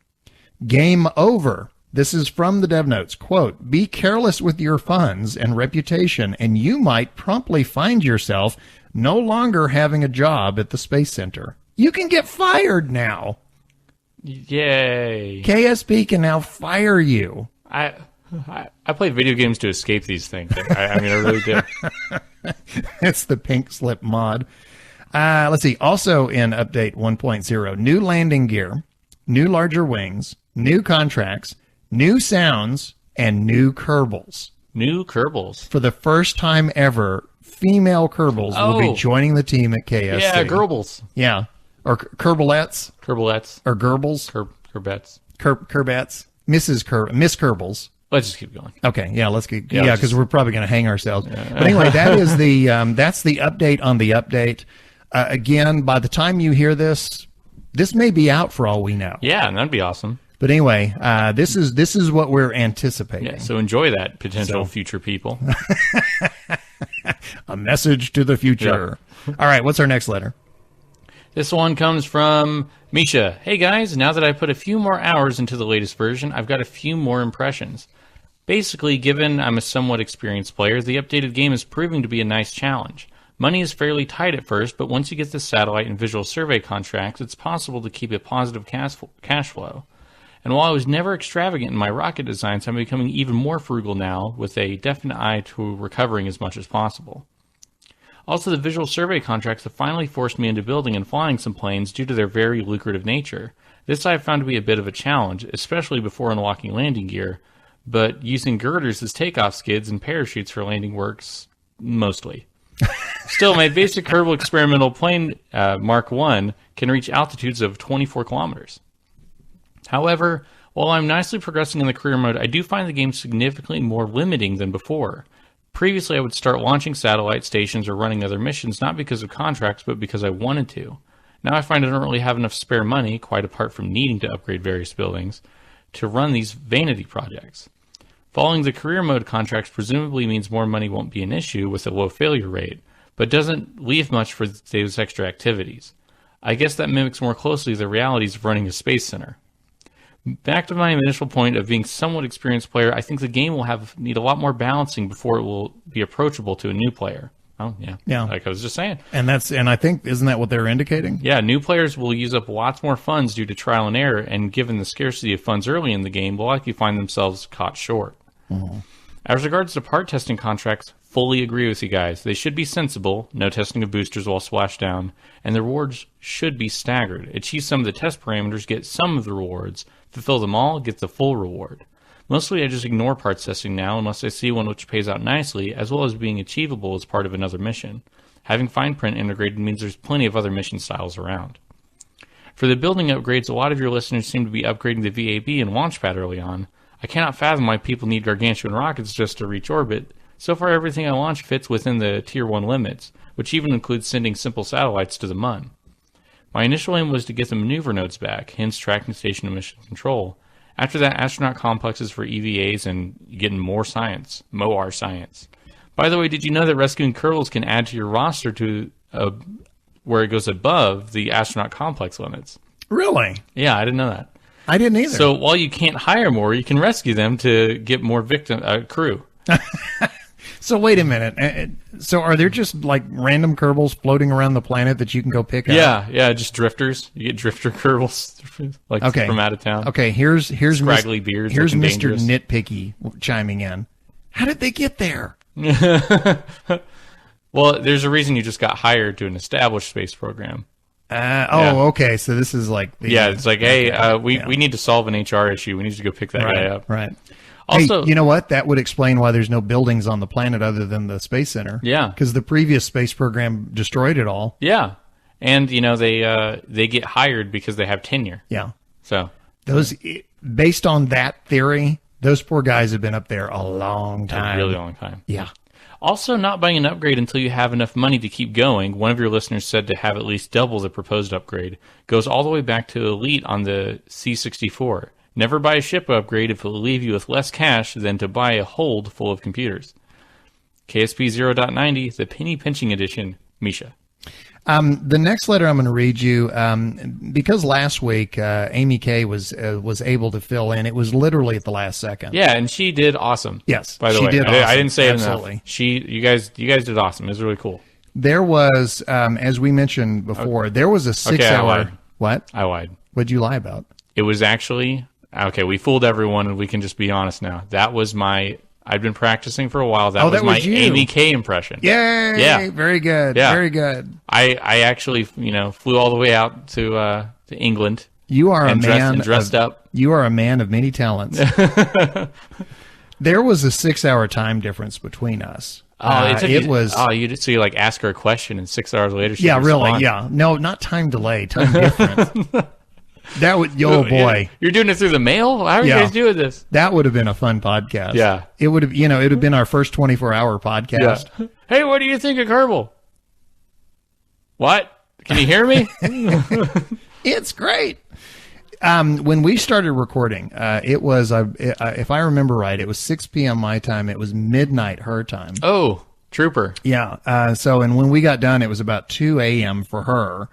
Game over. This is from the dev notes. Quote, be careless with your funds and reputation, and you might promptly find yourself no longer having a job at the Space Center. You can get fired now. Yay. KSP can now fire you. I play video games to escape these things. I mean, I really do. It's the pink slip mod. Let's see. Also in Update 1.0, new landing gear, new larger wings, new contracts, new sounds, and new Kerbals. New Kerbals. For the first time ever, female Kerbals will be joining the team at KSC. Yeah, Gerbles. Yeah. Or Kerbalettes. Kerbalettes. Or Gerbils. Kerbettes. Kerbettes. Miss Kerbals. Let's just keep going. Okay, yeah, let's keep. Yeah, because we're probably going to hang ourselves. But anyway, that is that's the update on the update. Again, by the time you hear this may be out for all we know. Yeah, that'd be awesome. But anyway, this is what we're anticipating. Yeah, so enjoy that, potential future people. A message to the future. Yep. All right, what's our next letter? This one comes from Misha. Hey guys, now that I put a few more hours into the latest version, I've got a few more impressions. Basically, given I'm a somewhat experienced player, the updated game is proving to be a nice challenge. Money is fairly tight at first, but once you get the satellite and visual survey contracts, it's possible to keep a positive cash flow. And while I was never extravagant in my rocket designs, I'm becoming even more frugal now, with a definite eye to recovering as much as possible. Also, the visual survey contracts have finally forced me into building and flying some planes due to their very lucrative nature. This I have found to be a bit of a challenge, especially before unlocking landing gear, but using girders as takeoff skids and parachutes for landing works mostly. Still, my basic Kerbal experimental plane Mark I can reach altitudes of 24 kilometers. However, while I'm nicely progressing in the career mode, I do find the game significantly more limiting than before. Previously, I would start launching satellite stations or running other missions, not because of contracts, but because I wanted to. Now I find I don't really have enough spare money, quite apart from needing to upgrade various buildings, to run these vanity projects. Following the career mode contracts presumably means more money won't be an issue with a low failure rate, but doesn't leave much for those extra activities. I guess that mimics more closely the realities of running a space center. Back to my initial point of being somewhat experienced player, I think the game will need a lot more balancing before it will be approachable to a new player. Oh, yeah. Like I was just saying. And I think, isn't that what they're indicating? Yeah, new players will use up lots more funds due to trial and error, and given the scarcity of funds early in the game, will likely find themselves caught short. Mm-hmm. As regards to part testing contracts, fully agree with you guys. They should be sensible, no testing of boosters while splashdown, and the rewards should be staggered. Achieve some of the test parameters, get some of the rewards. Fulfill them all, get the full reward. Mostly I just ignore parts testing now unless I see one which pays out nicely, as well as being achievable as part of another mission. Having fine print integrated means there's plenty of other mission styles around. For the building upgrades, a lot of your listeners seem to be upgrading the VAB and Launchpad early on. I cannot fathom why people need gargantuan rockets just to reach orbit, So far, everything I launched fits within the Tier 1 limits, which even includes sending simple satellites to the Mun. My initial aim was to get the maneuver nodes back, hence tracking station and mission control. After that, astronaut complexes for EVAs and getting more science, MOR science. By the way, did you know that rescuing Kerbals can add to your roster to where it goes above the astronaut complex limits? Really? Yeah, I didn't know that. I didn't either. So while you can't hire more, you can rescue them to get more crew. So wait a minute. So are there just like random Kerbals floating around the planet that you can go pick up? Yeah, just drifters. You get drifter Kerbals from out of town. Okay, here's scraggly beards. Here's Mr. Dangerous. Nitpicky chiming in. How did they get there? Well, there's a reason you just got hired to an established space program. Okay. So this is like it's like, hey, we need to solve an HR issue. We need to go pick that guy up. Right. Also, hey, you know what? That would explain why there's no buildings on the planet other than the Space Center. Yeah. Because the previous space program destroyed it all. Yeah. And, they get hired because they have tenure. Yeah. So. Based on that theory, those poor guys have been up there a long time. A really long time. Yeah. Also, not buying an upgrade until you have enough money to keep going. One of your listeners said to have at least double the proposed upgrade. Goes all the way back to Elite on the C-64. Never buy a ship upgrade if it will leave you with less cash than to buy a hold full of computers. KSP 0.90, the penny pinching edition, Misha. The next letter I'm going to read you, because last week Amy Kay was able to fill in. It was literally at the last second. Yeah, and she did awesome. Yes, by the she way, did awesome. I didn't say Absolutely. it enough. You guys did awesome. It was really cool. There was, as we mentioned before, there was a 6 hour. I lied. What? I lied. What'd you lie about? It was actually okay. We fooled everyone, and we can just be honest now. That was my. I'd been practicing for a while. That was my Amy Kay impression. Yay! Yeah. Very good. Yeah. Very good. I actually, flew all the way out to England. You are a man dressed up. You are a man of many talents. There was a 6 hour time difference between us. It was. Oh, so you like ask her a question, and 6 hours later, she really, yeah. No, not time delay, time difference. That would, oh boy, you're doing it through the mail. How are you guys doing this? That would have been a fun podcast. Yeah, it would have. It would have been our first 24-hour podcast. Yeah. Hey, what do you think of Kerbal? What? Can you hear me? It's great. When we started recording, it was, if I remember right, it was 6 p.m. my time. It was midnight her time. Oh, trooper. Yeah. And when we got done, it was about 2 a.m. for her.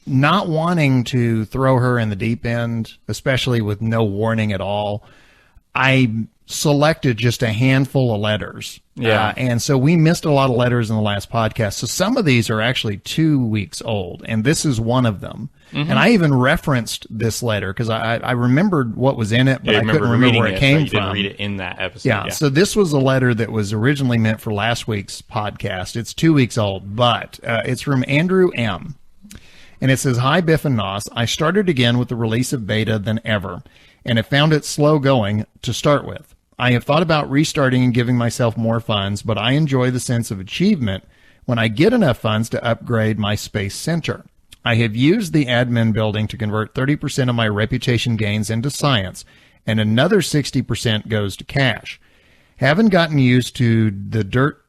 Not wanting to throw her in the deep end, especially with no warning at all, I selected just a handful of letters. Yeah. And so we missed a lot of letters in the last podcast. So some of these are actually 2 weeks old, and this is one of them. Mm-hmm. And I even referenced this letter because I remembered what was in it, but I couldn't remember where it came from. Didn't read it in that episode. Yeah. So this was a letter that was originally meant for last week's podcast. It's 2 weeks old, but it's from Andrew M. And it says, "Hi, Biff and Nos. I started again with the release of beta than ever, and have found it slow going to start with. I have thought about restarting and giving myself more funds, but I enjoy the sense of achievement when I get enough funds to upgrade my space center. I have used the admin building to convert 30% of my reputation gains into science, and another 60% goes to cash. Haven't gotten used to the dirt,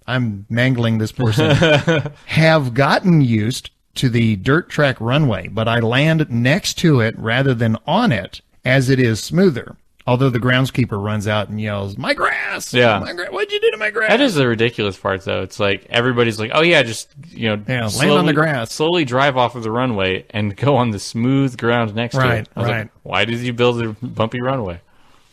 I'm mangling this person. Have gotten used to the dirt track runway, but I land next to it rather than on it, as it is smoother. Although the groundskeeper runs out and yells, 'My grass! Yeah. What'd you do to my grass?' That is the ridiculous part, though. It's like everybody's like, oh, yeah, just, land on the grass. Slowly drive off of the runway and go on the smooth ground next to it. Like, why did you build a bumpy runway?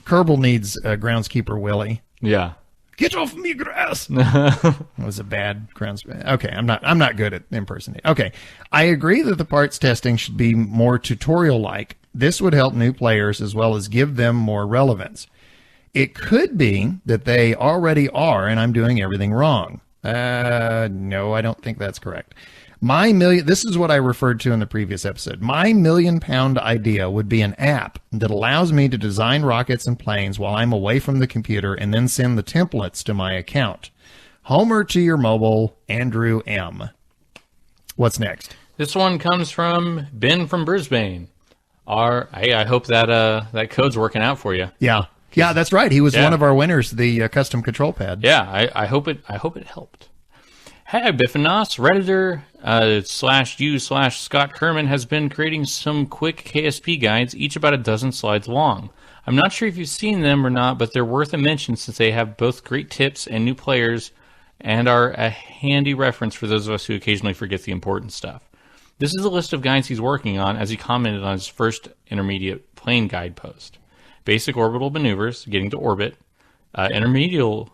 Kerbal needs groundskeeper Willie. Yeah. Get off me grass. That was a bad groundskeeper. Okay, I'm not good at impersonating. Okay. I agree that the parts testing should be more tutorial-like. This would help new players as well as give them more relevance. It could be that they already are and I'm doing everything wrong. No, I don't think that's correct. This is what I referred to in the previous episode. My £1 million idea would be an app that allows me to design rockets and planes while I'm away from the computer and then send the templates to my account. Homer to your mobile, Andrew M. What's next? This one comes from Ben from Brisbane. I hope that that code's working out for you. Yeah. Yeah, that's right. He was one of our winners, the custom control pad. Yeah, I hope it helped. Hey, Biff and Nos, Redditor /u/Scott Kerman has been creating some quick KSP guides, each about a dozen slides long. I'm not sure if you've seen them or not, but they're worth a mention since they have both great tips and new players and are a handy reference for those of us who occasionally forget the important stuff. This is a list of guides he's working on as he commented on his first intermediate plane guide post. Basic orbital maneuvers, getting to orbit, intermediate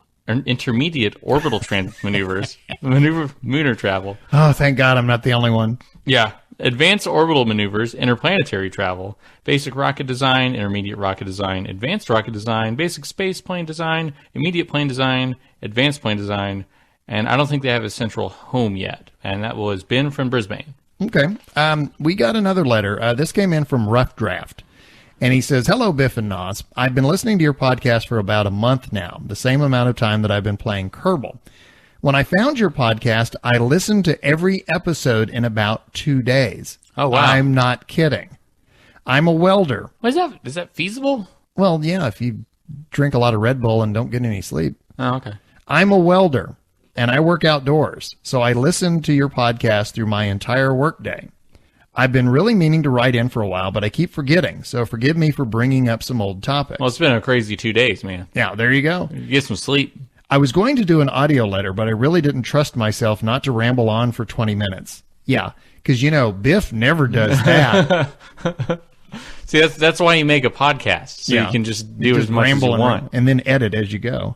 orbital maneuvers, lunar travel. Oh, thank God I'm not the only one. Yeah. Advanced orbital maneuvers, interplanetary travel, basic rocket design, intermediate rocket design, advanced rocket design, basic space plane design, immediate plane design, advanced plane design, and I don't think they have a central home yet. And that was Ben from Brisbane. Okay. We got another letter. This came in from Rough Draft. And he says, hello, Biff and Nos. I've been listening to your podcast for about a month now, the same amount of time that I've been playing Kerbal. When I found your podcast, I listened to every episode in about 2 days. Oh, wow. I'm not kidding. I'm a welder. Is that feasible? Well, yeah, if you drink a lot of Red Bull and don't get any sleep. Oh, okay. I'm a welder, and I work outdoors, so I listen to your podcast through my entire workday. I've been really meaning to write in for a while, but I keep forgetting, so forgive me for bringing up some old topics. Well, it's been a crazy 2 days, man. Yeah, there you go. Get some sleep. I was going to do an audio letter, but I really didn't trust myself not to ramble on for 20 minutes. Yeah, because, Biff never does that. See, that's why you make a podcast, so you can just do as much as you want. And then edit as you go.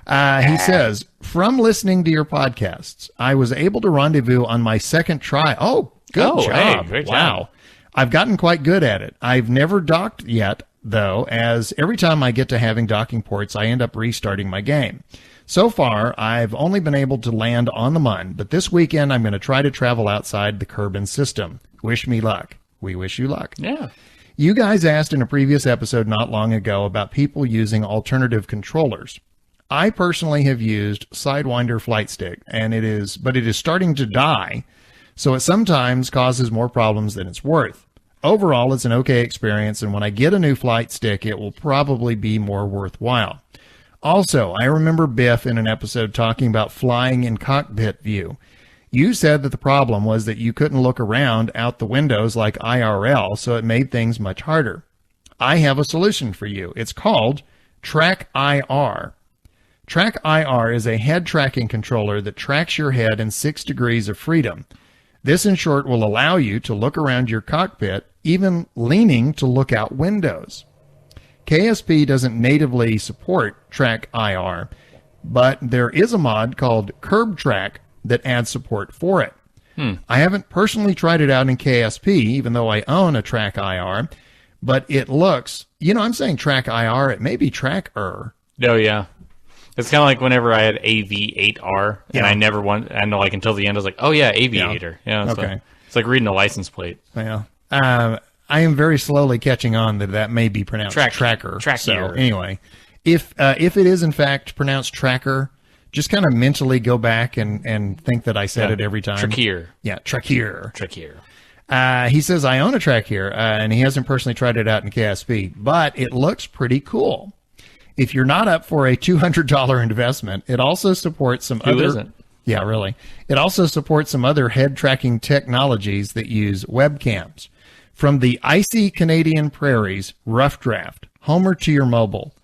He says, from listening to your podcasts, I was able to rendezvous on my second try. Oh, good job. Hey, great wow. job. I've gotten quite good at it. I've never docked yet, though, as every time I get to having docking ports, I end up restarting my game. So far, I've only been able to land on the Mun, but this weekend I'm going to try to travel outside the Kerbin system. Wish me luck. We wish you luck. Yeah. You guys asked in a previous episode not long ago about people using alternative controllers. I personally have used Sidewinder Flight Stick, but it is starting to die, so it sometimes causes more problems than it's worth. Overall, it's an okay experience, and when I get a new flight stick, it will probably be more worthwhile. Also, I remember Biff in an episode talking about flying in cockpit view. You said that the problem was that you couldn't look around out the windows like IRL, so it made things much harder. I have a solution for you. It's called Track IR. Track IR is a head tracking controller that tracks your head in 6 degrees of freedom. This, in short, will allow you to look around your cockpit, even leaning to look out windows. KSP doesn't natively support Track IR, but there is a mod called Curb Track that adds support for it. I haven't personally tried it out in KSP, even though I own a Track IR, but it looks, I'm saying Track IR, it may be Tracker. Oh, yeah. It's kind of like whenever I had AV8R, and I never until the end, I was like, oh, yeah, Aviator. Yeah, okay. It's like reading a license plate. Yeah. I am very slowly catching on that may be pronounced Tracker. So anyway, if it is in fact pronounced Tracker, just kind of mentally go back and think that I said it every time. Tracker. Yeah, Tracker. Tracker. He says, I own a Tracker, and he hasn't personally tried it out in KSP, but it looks pretty cool. If you're not up for a $200 investment, it also supports some Who isn't? Yeah, really. It also supports some other head tracking technologies that use webcams. From the icy Canadian prairies, Rough Draft, Homer to your mobile.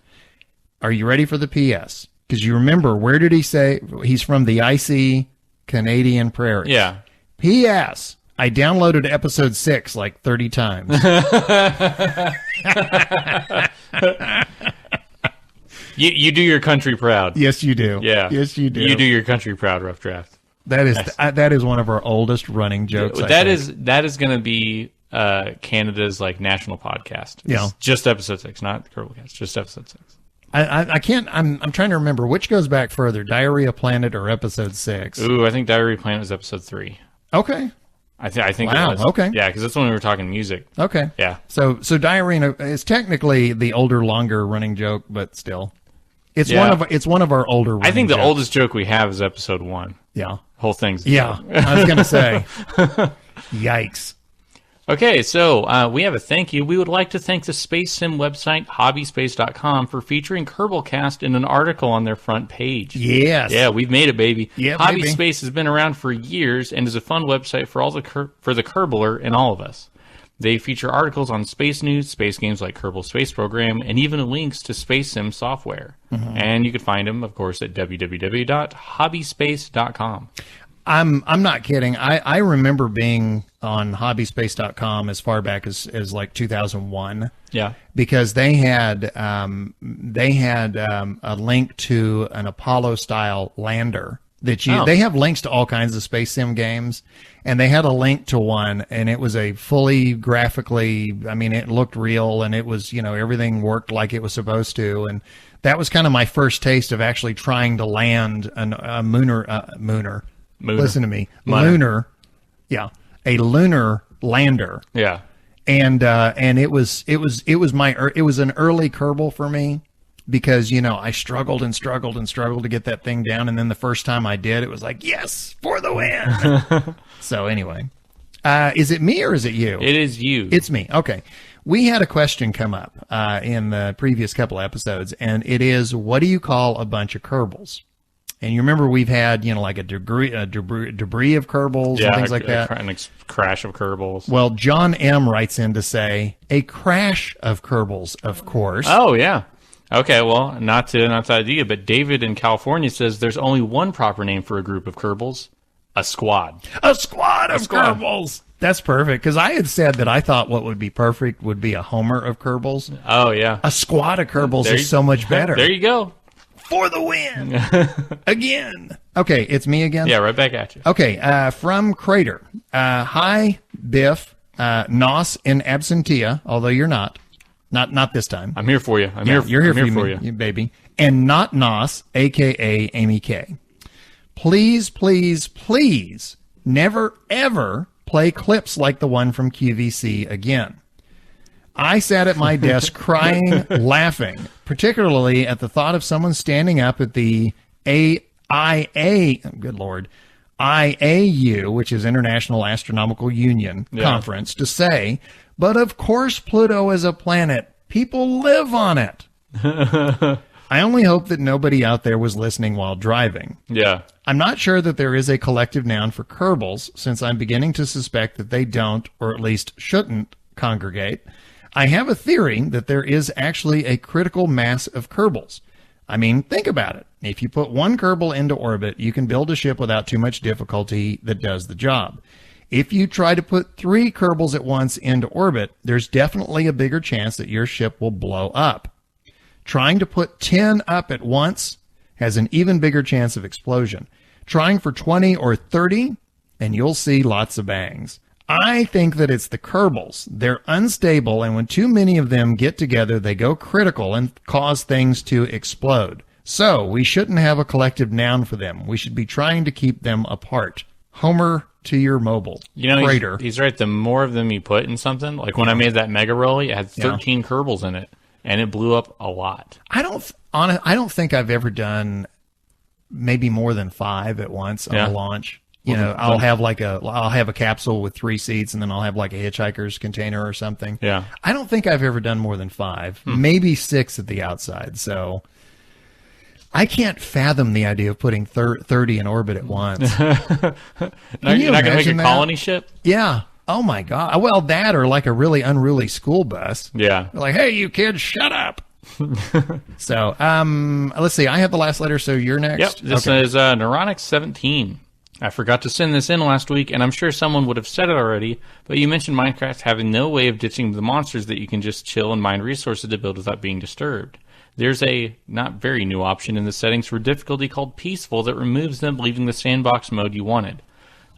Are you ready for the PS? Because you remember, where did he say he's from the icy Canadian prairies? Yeah. PS. I downloaded episode 6 like 30 times. You do your country proud. Yes, you do. Yeah. Yes, you do. You do your country proud, Rough Draft. That is one of our oldest running jokes. That is going to be Canada's national podcast. Yeah. It's just episode 6, not Kerbalcast. Just episode 6. I can't. I'm trying to remember which goes back further, Diarrhea Planet or episode 6. Ooh, I think Diarrhea Planet was episode 3. Okay. I think wow, it was. Okay. Yeah, because that's when we were talking music. Okay. Yeah. So Diarrhea is technically the older, longer running joke, but still, it's one of our older. I think the jokes. oldest joke we have is episode 1. Yeah. Whole thing's. Yeah. I was gonna say. Yikes. Okay, so we have a thank you. We would like to thank the space sim website, hobbyspace.com, for featuring Kerbalcast in an article on their front page. Yes. Yeah, we've made it, baby. Yeah, Hobby baby. Space has been around for years and is a fun website for for the Kerbler and all of us. They feature articles on space news, space games like Kerbal Space Program, and even links to space sim software. And you can find them, of course, at www.hobbyspace.com. I'm not kidding. I remember being on hobbyspace.com as far back as like 2001. Yeah. Because they had a link to an Apollo style lander that they have links to all kinds of space sim games, and they had a link to one, and it was a fully graphically, I mean, it looked real, and it was, everything worked like it was supposed to, and that was kind of my first taste of actually trying to land a mooner. Listen to me. Lunar. Yeah. A lunar lander. Yeah. And it was an early Kerbal for me because, I struggled to get that thing down. And then the first time I did, it was like, yes, for the win. So anyway, is it me or is it you? It is you. It's me. Okay. We had a question come up in the previous couple episodes, and it is, what do you call a bunch of Kerbals? And you remember we've had, like a debris of Kerbals and things like that. A crash of Kerbals. Well, John M. writes in to say, a crash of Kerbals, of course. Oh, yeah. Okay, well, not to idea, but David in California says there's only one proper name for a group of Kerbals. A squad. A squad of Kerbals. That's perfect, because I had said that I thought what would be perfect would be a Homer of Kerbals. Oh, yeah. A squad of Kerbals is so much better. There you go. For the win. Again. Okay, it's me again? Yeah, right back at you. Okay, from Crater. Hi, Biff. Nos in absentia, although you're not. Not this time. I'm here for you. You're here for you, baby. And not Nos, a.k.a. Amy K. Please, please, please never, ever play clips like the one from QVC again. I sat at my desk crying, laughing, particularly at the thought of someone standing up at the IAU, which is International Astronomical Union conference, to say, but of course Pluto is a planet. People live on it. I only hope that nobody out there was listening while driving. Yeah. I'm not sure that there is a collective noun for Kerbals, since I'm beginning to suspect that they don't, or at least shouldn't, congregate. I have a theory that there is actually a critical mass of Kerbals. I mean, think about it. If you put one Kerbal into orbit, you can build a ship without too much difficulty that does the job. If you try to put 3 Kerbals at once into orbit, there's definitely a bigger chance that your ship will blow up. Trying to put 10 up at once has an even bigger chance of explosion. Trying for 20 or 30, and you'll see lots of bangs. I think that it's the Kerbals. They're unstable, and when too many of them get together, they go critical and cause things to explode. So, we shouldn't have a collective noun for them. We should be trying to keep them apart. Homer to your mobile. Crater. He's right. The more of them you put in something, like when I made that Mega Rolly, it had 13 Kerbals in it, and it blew up a lot. I don't think I've ever done maybe more than 5 at once on a launch. I'll have a capsule with 3 seats, and then I'll have like a hitchhiker's container or something. Yeah. I don't think I've ever done more than 5, maybe 6 at the outside. So I can't fathom the idea of putting 30 in orbit at once. You're not going to make a colony ship? Yeah. Oh my God. Well, that or like a really unruly school bus. Yeah. They're like, hey, you kids, shut up. So, let's see. I have the last letter, so you're next. Yep. This is Neuronic 17. I forgot to send this in last week, and I'm sure someone would have said it already, but you mentioned Minecraft having no way of ditching the monsters that you can just chill and mine resources to build without being disturbed. There's a not very new option in the settings for difficulty called Peaceful that removes them, leaving the sandbox mode you wanted.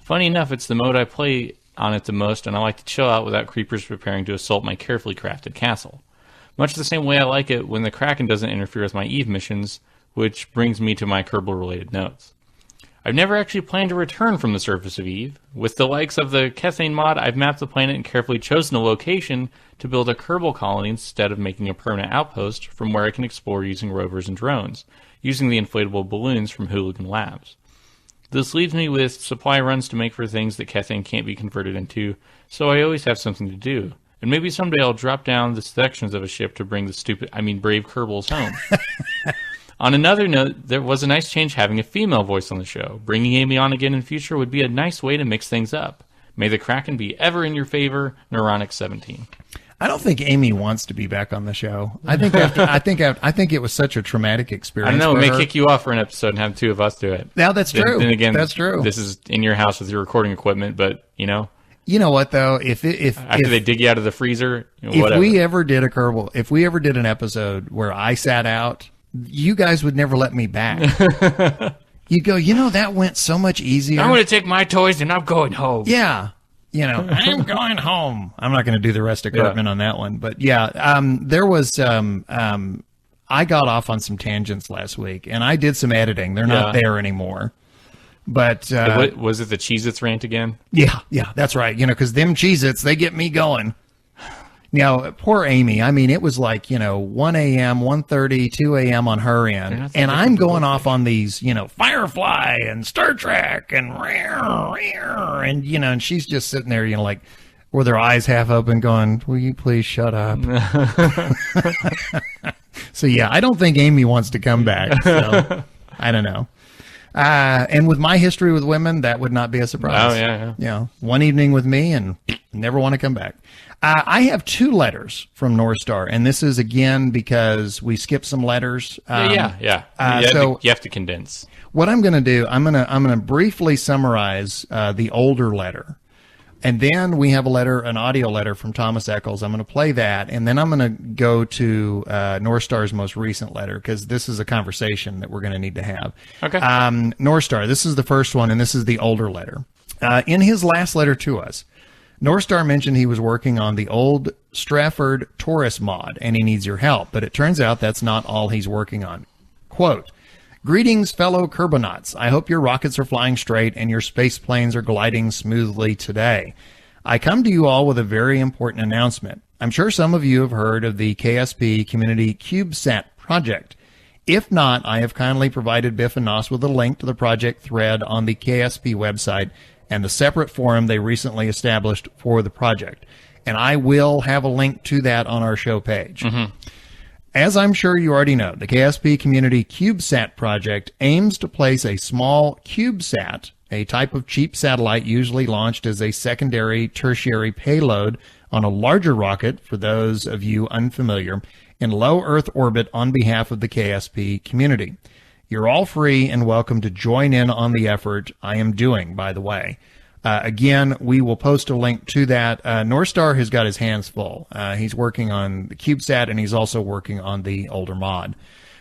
Funny enough, it's the mode I play on it the most, and I like to chill out without creepers preparing to assault my carefully crafted castle. Much the same way I like it when the Kraken doesn't interfere with my Eve missions, which brings me to my Kerbal-related notes. I've never actually planned to return from the surface of Eve. With the likes of the Kethane mod, I've mapped the planet and carefully chosen a location to build a Kerbal colony instead of making a permanent outpost from where I can explore using rovers and drones, using the inflatable balloons from Hooligan Labs. This leaves me with supply runs to make for things that Kethan can't be converted into, so I always have something to do. And maybe someday I'll drop down the sections of a ship to bring the brave Kerbals home. On another note, there was a nice change having a female voice on the show. Bringing Amy on again in future would be a nice way to mix things up. May the Kraken be ever in your favor, Neuronic17. I don't think Amy wants to be back on the show. I think it was such a traumatic experience. I don't know. For it may her. kick you off for an episode and have two of us do it. Now that's true. Then again, that's true. This is in your house with your recording equipment, but you know what though? If they dig you out of the freezer, whatever. If we ever did an episode where I sat out, you guys would never let me back. You'd go, that went so much easier. I'm going to take my toys and I'm going home. Yeah. I'm going home. I'm not going to do the rest of Cartman on that one. But yeah, there was, I got off on some tangents last week and I did some editing. They're not there anymore. But was it the Cheez-Its rant again? Yeah, that's right. Because them Cheez-Its, they get me going. Now, poor Amy. I mean, it was like, 1 a.m., 1:30, 2 a.m. on her end. And I'm going off on these, Firefly and Star Trek and, and she's just sitting there, like, with her eyes half open going, will you please shut up? So, yeah, I don't think Amy wants to come back. So, I don't know. And with my history with women, that would not be a surprise. Oh, yeah. One evening with me and never want to come back. I have 2 letters from North Star, and this is, again, because we skipped some letters. Yeah. You have to condense. What I'm going to do, I'm going to briefly summarize the older letter. And then we have an audio letter from Thomas Eccles. I'm going to play that, and then I'm going to go to North Star's most recent letter, because this is a conversation that we're going to need to have. Okay. North Star, this is the first one, and this is the older letter. In his last letter to us, North Star mentioned he was working on the old Strafford Taurus mod, and he needs your help, but it turns out that's not all he's working on. Quote, greetings, fellow Kerbonauts. I hope your rockets are flying straight and your space planes are gliding smoothly today. I come to you all with a very important announcement. I'm sure some of you have heard of the KSP Community CubeSat project. If not, I have kindly provided Biff and Nos with a link to the project thread on the KSP website and the separate forum they recently established for the project. And I will have a link to that on our show page. Mm-hmm. As I'm sure you already know, the KSP Community CubeSat project aims to place a small CubeSat, a type of cheap satellite usually launched as a secondary, tertiary payload on a larger rocket, for those of you unfamiliar, in low Earth orbit on behalf of the KSP community. You're all free and welcome to join in on the effort I am doing, by the way. Again, we will post a link to that. North Star has got his hands full. He's working on the CubeSat, and he's also working on the older mod.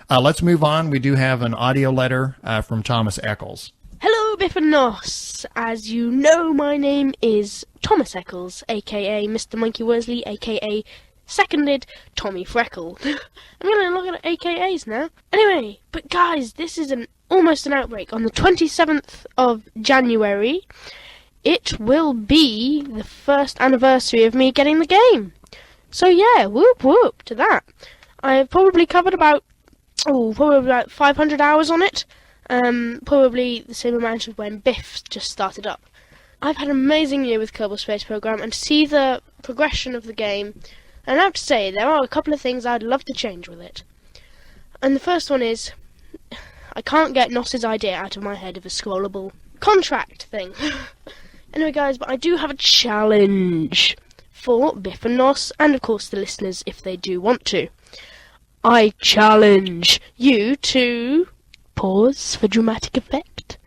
Let's move on. We do have an audio letter from Thomas Eccles. Hello, Biff and Nos. As you know, my name is Thomas Eccles, a.k.a. Mr. Monkey Worsley, a.k.a. Seconded Tommy Freckle. I'm going to look at AKAs now. Anyway, but guys, this is almost an outbreak. On the 27th of January, it will be the first anniversary of me getting the game. So yeah, whoop whoop to that. I've probably covered about 500 hours on it. Probably the same amount of when Biff just started up. I've had an amazing year with Kerbal Space Program, and to see the progression of the game, and I have to say, there are a couple of things I'd love to change with it. And the first one is, I can't get Nos's idea out of my head of a scrollable contract thing. Anyway, guys, but I do have a challenge for Biff and Nos, and of course the listeners if they do want to. I challenge you to... Pause for dramatic effect.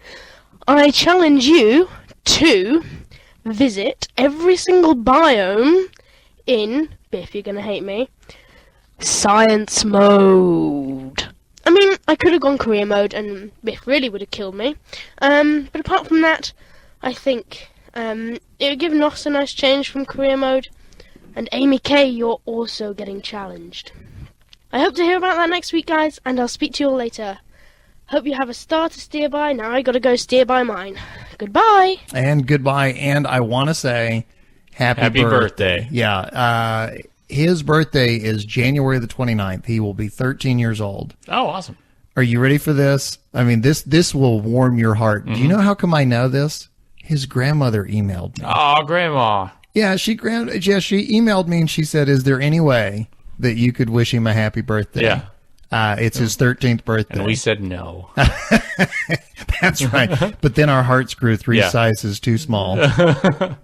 I challenge you to visit every single biome in... Biff, you're gonna hate me. Science mode. I mean, I could have gone career mode and Biff really would have killed me. But apart from that, I think it would give Nos a nice change from career mode. And Amy K, you're also getting challenged. I hope to hear about that next week, guys, and I'll speak to you all later. Hope you have a star to steer by. Now I gotta go steer by mine. Goodbye. And goodbye. And I want to say... Happy birthday. Yeah. His birthday is January the 29th. He will be 13 years old. Oh, awesome. Are you ready for this? I mean, this will warm your heart. Do you know how come I know this? His grandmother emailed me. Oh, Grandma. Yeah, she emailed me and she said, "Is there any way that you could wish him a happy birthday?" Yeah. It's his 13th birthday. And we said no. That's right. But then our hearts grew 3 sizes too small.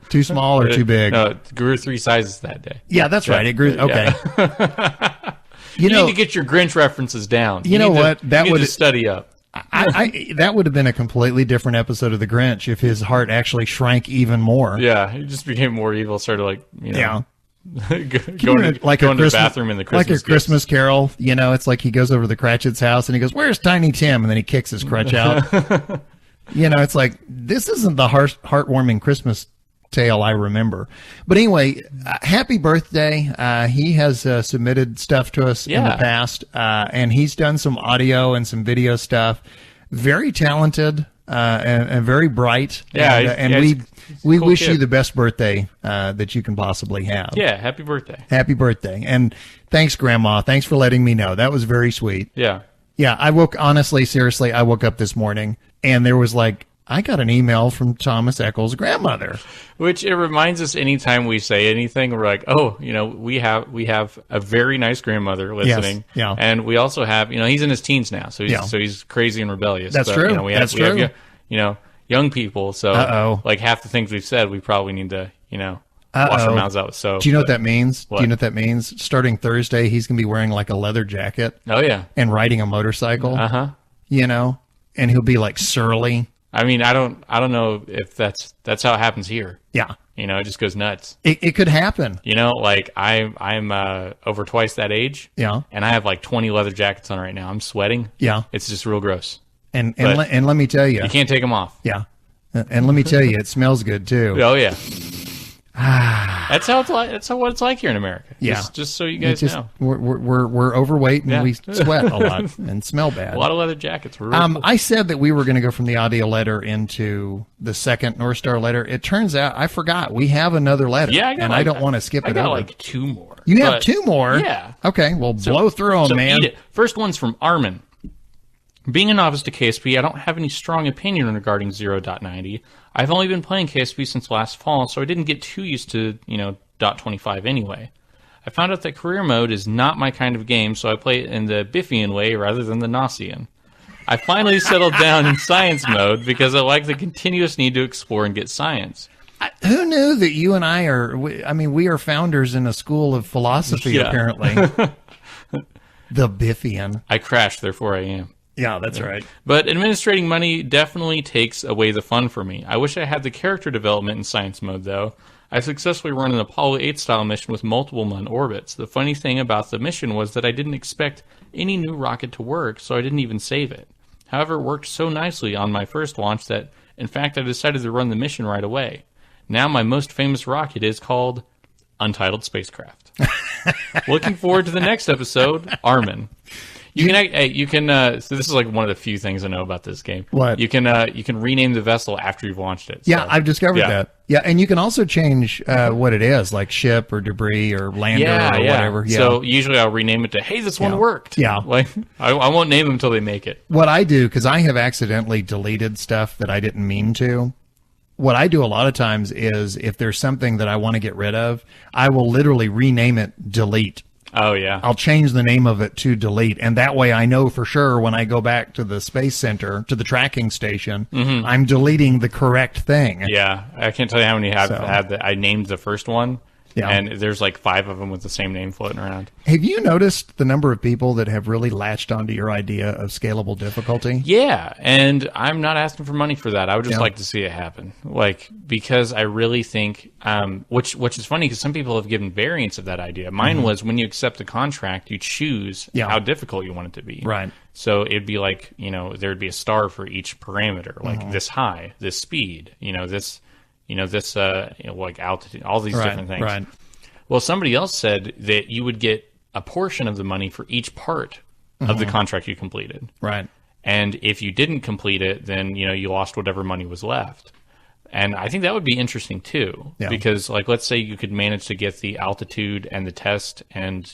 Too small or too big? No, it grew 3 sizes that day. Yeah, that's right. It grew. Okay. Yeah. You need to get your Grinch references down. You know what? That would study up. That would have been a completely different episode of The Grinch if his heart actually shrank even more. Yeah, he just became more evil. Started like, Yeah. going to the bathroom in the Christmas like a Christmas Carol. You know, it's like he goes over to the Cratchit's house and he goes, "Where's Tiny Tim?" And then he kicks his crutch out. You know, it's like, this isn't the heartwarming Christmas tale I remember. But anyway, happy birthday. He has submitted stuff to us in the past, and he's done some audio and some video stuff. Very talented and very bright. Yeah, and we cool wish kid. you the best birthday that you can possibly have. Yeah, happy birthday. Happy birthday. And thanks, Grandma. Thanks for letting me know. That was very sweet. Yeah. Yeah, I woke up this morning and there was like, I got an email from Thomas Eccles' grandmother. Which it reminds us anytime we say anything, we're like, oh, we have a very nice grandmother listening. Yes, yeah. And we also have, he's in his teens now, so he's crazy and rebellious. That's but, true. We have young people, so like half the things we've said, we probably need to, wash our mouths out with soap. Do you know what that means? What? Do you know what that means? Starting Thursday, he's going to be wearing like a leather jacket. Oh, yeah. And riding a motorcycle. Uh-huh. And he'll be like surly. I mean, I don't know if that's how it happens here. Yeah. It just goes nuts. It could happen. Like I'm over twice that age. Yeah. And I have like 20 leather jackets on right now. I'm sweating. Yeah. It's just real gross. And let me tell you. You can't take them off. Yeah. And let me tell you, it smells good too. Oh yeah. That's how it's like. That's what it's like here in America. Yeah. Just so you guys know, we're overweight and we sweat a lot and smell bad. A lot of leather jackets. Were really cool. I said that we were going to go from the audio letter into the second North Star letter. It turns out I forgot we have another letter. Yeah, I don't want to skip it. I got over. like 2 more. You have 2 more? Yeah. Okay. Well, blow through them, man. Eat it. First one's from Armin. Being a novice to KSP, I don't have any strong opinion regarding 0.90. I've only been playing KSP since last fall, so I didn't get too used to, .25 anyway. I found out that career mode is not my kind of game, so I play it in the Biffian way rather than the Gnossian. I finally settled down in science mode because I like the continuous need to explore and get science. Who knew that you and I are, we are founders in a school of philosophy, apparently. The Biffian. I crashed, therefore I am. Yeah, that's right. But administrating money definitely takes away the fun for me. I wish I had the character development in science mode, though. I successfully run an Apollo 8 style mission with multiple Mun orbits. The funny thing about the mission was that I didn't expect any new rocket to work, so I didn't even save it. However, it worked so nicely on my first launch that, in fact, I decided to run the mission right away. Now my most famous rocket is called Untitled Spacecraft. Looking forward to the next episode, Armin. You can. So this is like one of the few things I know about this game. What? You can rename the vessel after you've launched it. Yeah, so. I've discovered that. Yeah, and you can also change what it is, like ship or debris or lander or whatever. Yeah. So usually I'll rename it to, hey, this one worked. Yeah. Like I won't name them until they make it. What I do, because I have accidentally deleted stuff that I didn't mean to. What I do a lot of times is if there's something that I want to get rid of, I will literally rename it delete. Oh, yeah. I'll change the name of it to delete. And that way I know for sure when I go back to the space center, to the tracking station, I'm deleting the correct thing. Yeah. I can't tell you how many have had that. I named the first one. Yeah. And there's like 5 of them with the same name floating around. Have you noticed the number of people that have really latched onto your idea of scalable difficulty? Yeah, and I'm not asking for money for that. I would just like to see it happen. Like, because I really think, which is funny because some people have given variants of that idea. Mine was when you accept the contract, you choose how difficult you want it to be. Right. So it'd be like, there'd be a star for each parameter, like this high, this speed, this... like altitude, all these different things. Right. Well, somebody else said that you would get a portion of the money for each part of the contract you completed. Right. And if you didn't complete it, then, you lost whatever money was left. And I think that would be interesting, too. Yeah. Because, like, let's say you could manage to get the altitude and the test and,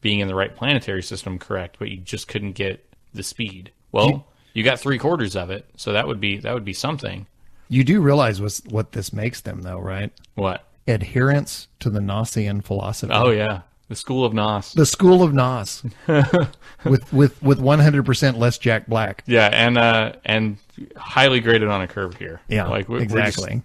being in the right planetary system correct, but you just couldn't get the speed. Well, you got 3/4 of it, so that would be something. You do realize what this makes them, though, right? What? Adherence to the Gnossian philosophy. Oh yeah, the School of Nos. The School of Nos, with 100% less Jack Black. Yeah, and highly graded on a curve here. Yeah, like exactly.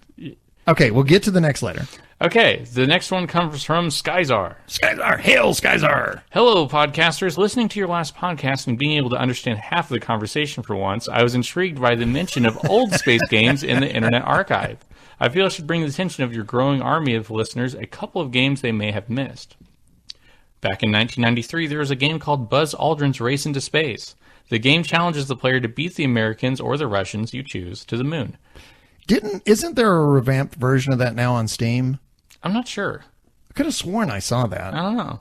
Okay, we'll get to the next letter. Okay, the next one comes from Skyzar. Skyzar, hail Skyzar! Hello, podcasters. Listening to your last podcast and being able to understand half of the conversation for once, I was intrigued by the mention of old space games in the Internet Archive. I feel I should bring the attention of your growing army of listeners a couple of games they may have missed. Back in 1993, there was a game called Buzz Aldrin's Race into Space. The game challenges the player to beat the Americans or the Russians, you choose, to the moon. Isn't there a revamped version of that now on Steam? I'm not sure. I could have sworn I saw that. I don't know.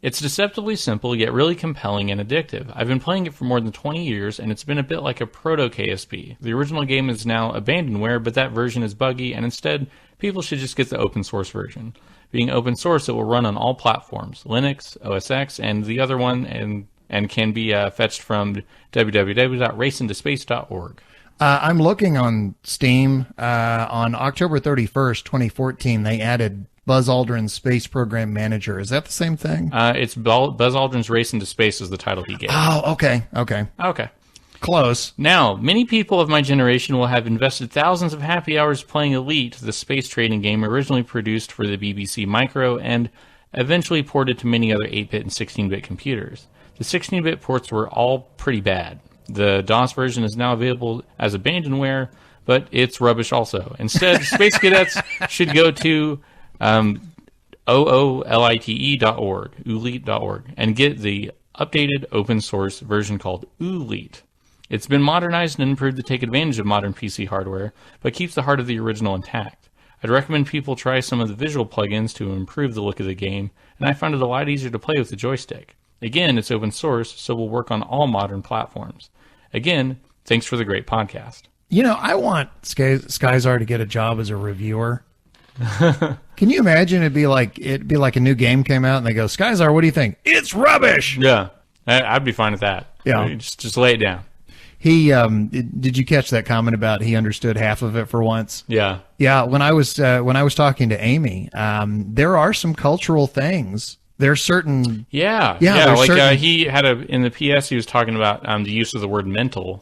It's deceptively simple, yet really compelling and addictive. I've been playing it for more than 20 years, and it's been a bit like a proto-KSP. The original game is now abandonware, but that version is buggy, and instead, people should just get the open source version. Being open source, it will run on all platforms, Linux, OS X, and the other one, and can be fetched from www.raceinitospace.org. I'm looking on Steam. On October 31st, 2014, they added Buzz Aldrin's Space Program Manager. Is that the same thing? It's Buzz Aldrin's Race into Space is the title he gave. Oh, okay. Close. Now, many people of my generation will have invested thousands of happy hours playing Elite, the space trading game originally produced for the BBC Micro and eventually ported to many other 8-bit and 16-bit computers. The 16-bit ports were all pretty bad. The DOS version is now available as abandonware, but it's rubbish also. Instead, Space Cadets should go to oolite.org, and get the updated open source version called Oolite. It's been modernized and improved to take advantage of modern PC hardware, but keeps the heart of the original intact. I'd recommend people try some of the visual plugins to improve the look of the game, and I found it a lot easier to play with the joystick. Again, it's open source, so will work on all modern platforms. Again, thanks for the great podcast. You know, I want Skyzar to get a job as a reviewer. Can you imagine it'd be like a new game came out and they go, Skyzar, what do you think? It's rubbish. Yeah, I'd be fine with that. Yeah, just lay it down. He did you catch that comment about he understood half of it for once? Yeah. When I was talking to Amy, there are some cultural things. There's certain like certain... he had in the PS he was talking about the use of the word mental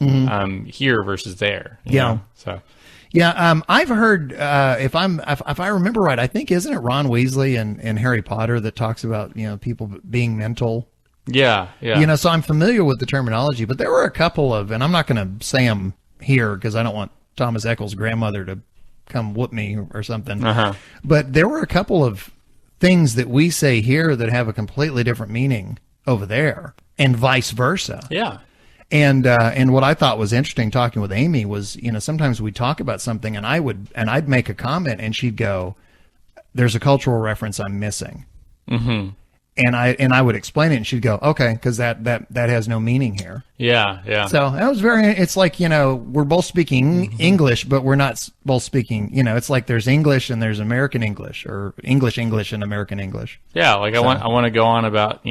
here versus there. You know? So. Yeah, I've heard if I remember right, I think isn't it Ron Weasley and Harry Potter that talks about people being mental. Yeah. So I'm familiar with the terminology, but there were a couple of, and I'm not going to say them here because I don't want Thomas Eccles' grandmother to come whoop me or something. But there were a couple of things that we say here that have a completely different meaning over there, and vice versa. Yeah. And what I thought was interesting talking with Amy was, sometimes we talk about something and I'd make a comment and she'd go, "There's a cultural reference I'm missing." Mm-hmm. And I would explain it and she'd go, "Okay, because that has no meaning here." Yeah. So that was it's like, we're both speaking English, but we're not both speaking, it's like there's English and there's American English, or English and American English. Yeah, like I want to go on about,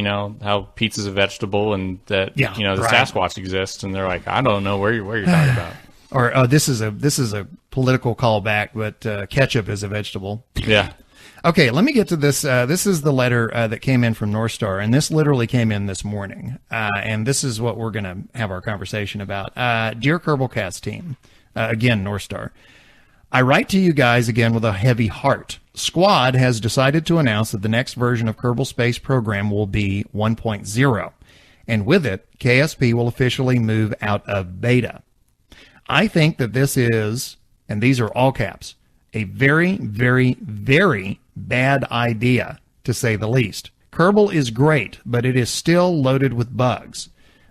how pizza's a vegetable and that, the Sasquatch exists, and they're like, I don't know where you're talking about. Or this is a political callback, but ketchup is a vegetable. Yeah. Okay, let me get to this. This is the letter that came in from North Star, and this literally came in this morning. And this is what we're going to have our conversation about. Dear Kerbalcast team, again, North Star, I write to you guys again with a heavy heart. Squad has decided to announce that the next version of Kerbal Space Program will be 1.0, and with it, KSP will officially move out of beta. I think that this is, and these are all caps, a very, very, very bad idea, to say the least. Kerbal is great, but it is still loaded with bugs.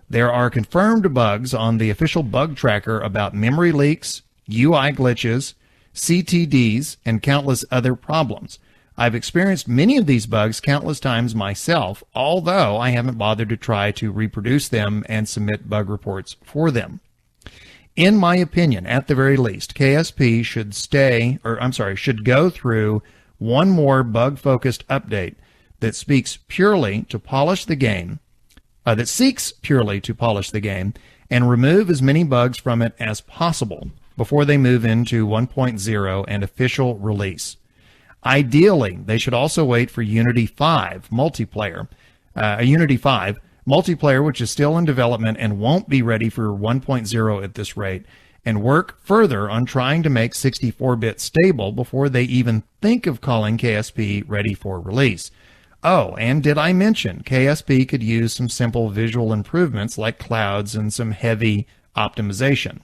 There are confirmed bugs on the official bug tracker about memory leaks, UI glitches, CTDs, and countless other problems. I've experienced many of these bugs countless times myself, although I haven't bothered to try to reproduce them and submit bug reports for them. In my opinion, at the very least, KSP should go through one more bug-focused update that speaks purely to polish the game, that seeks purely to polish the game and remove as many bugs from it as possible before they move into 1.0 and official release. Ideally, they should also wait for Unity 5 multiplayer, which is still in development and won't be ready for 1.0 at this rate, and work further on trying to make 64-bit stable before they even think of calling KSP ready for release. Oh, and did I mention KSP could use some simple visual improvements like clouds and some heavy optimization?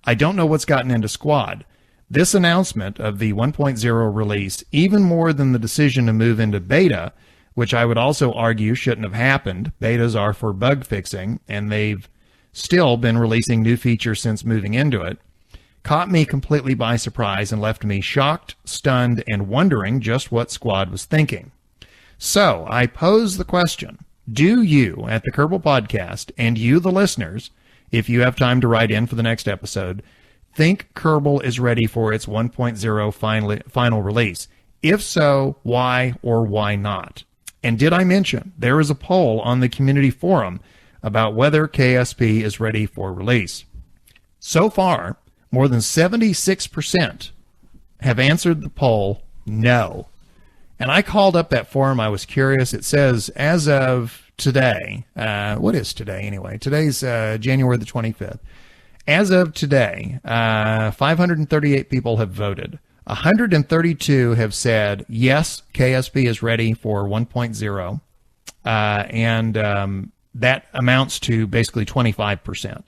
I don't know what's gotten into Squad. This announcement of the 1.0 release, even more than the decision to move into beta, which I would also argue shouldn't have happened. Betas are for bug fixing, and they've still been releasing new features since moving into it, caught me completely by surprise and left me shocked, stunned, and wondering just what Squad was thinking. So I pose the question, do you at the Kerbal Podcast, and you the listeners, if you have time to write in for the next episode, think Kerbal is ready for its 1.0 final release? If so, why or why not? And did I mention there is a poll on the community forum about whether KSP is ready for release? So far, more than 76% have answered the poll no. And I called up that forum. I was curious. It says, as of today, what is today anyway? Today's January the 25th. As of today, 538 people have voted. 132 have said, yes, KSP is ready for 1.0. And that amounts to basically 25%.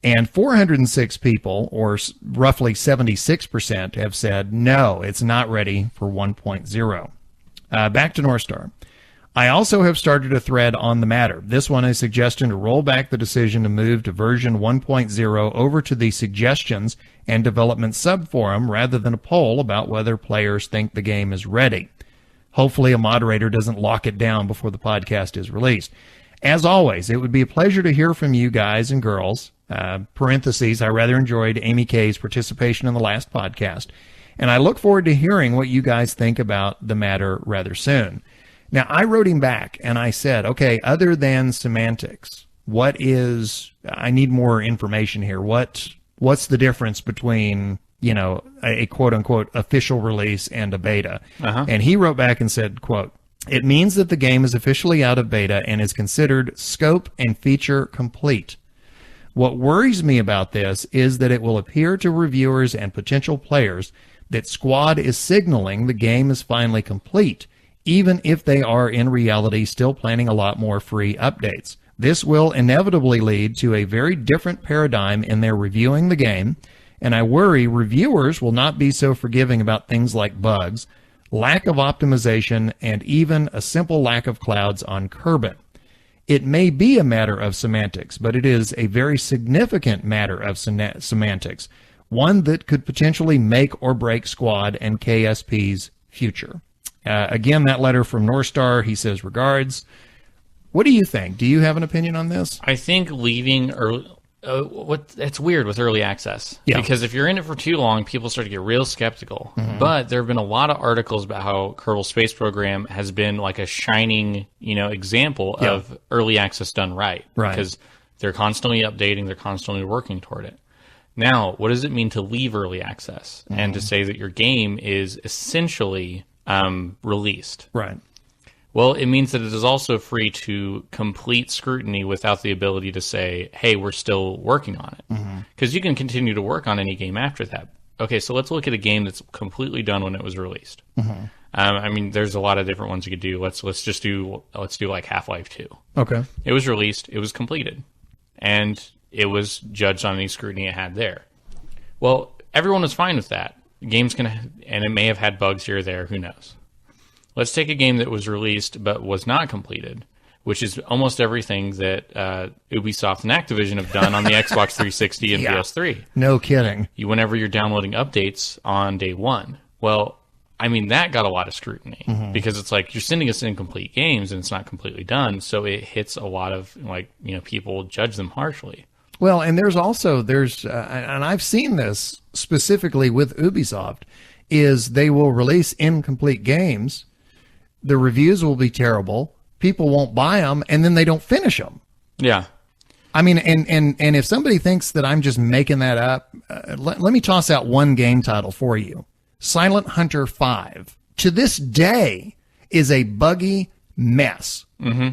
And 406 people, or roughly 76%, have said, no, it's not ready for 1.0. Back to North Star. I also have started a thread on the matter. This one is a suggestion to roll back the decision to move to version 1.0 over to the suggestions and development subforum rather than a poll about whether players think the game is ready. Hopefully a moderator doesn't lock it down before the podcast is released. As always, it would be a pleasure to hear from you guys and girls. Parentheses, I rather enjoyed Amy Kay's participation in the last podcast, and I look forward to hearing what you guys think about the matter rather soon. Now, I wrote him back, and I said, okay, other than semantics, I need more information here. What's the difference between, a quote-unquote official release and a beta? And he wrote back and said, quote, it means that the game is officially out of beta and is considered scope and feature complete. What worries me about this is that it will appear to reviewers and potential players that Squad is signaling the game is finally complete, even if they are in reality still planning a lot more free updates. This will inevitably lead to a very different paradigm in their reviewing the game, and I worry reviewers will not be so forgiving about things like bugs, lack of optimization, and even a simple lack of clouds on Kerbin. It may be a matter of semantics, but it is a very significant matter of semantics, one that could potentially make or break Squad and KSP's future. Again, that letter from North Star, he says, regards. What do you think? Do you have an opinion on this? I think leaving early... it's weird with early access, because if you're in it for too long, people start to get real skeptical. But there have been a lot of articles about how Kerbal Space Program has been like a shining, example of early access done right, because they're constantly updating, they're constantly working toward it. Now, what does it mean to leave early access and to say that your game is essentially released? Right. Well, it means that it is also free to complete scrutiny without the ability to say, hey, we're still working on it. Because you can continue to work on any game after that. Okay, so let's look at a game that's completely done when it was released. There's a lot of different ones you could do. Let's do like Half-Life 2. Okay. It was released, it was completed, and it was judged on any scrutiny it had there. Well, everyone was fine with that. And it may have had bugs here or there, who knows. Let's take a game that was released but was not completed, which is almost everything that Ubisoft and Activision have done on the Xbox 360 and PS3. No kidding. Whenever you're downloading updates on day one. Well, that got a lot of scrutiny because it's like you're sending us incomplete games and it's not completely done, so it hits a lot of people judge them harshly. Well, and there's and I've seen this specifically with Ubisoft, is they will release incomplete games. The reviews will be terrible. people won't buy them, and then they don't finish them. Yeah. I mean, and if somebody thinks that I'm just making that up, let me toss out one game title for you. Silent Hunter 5, to this day, is a buggy mess. Mm-hmm.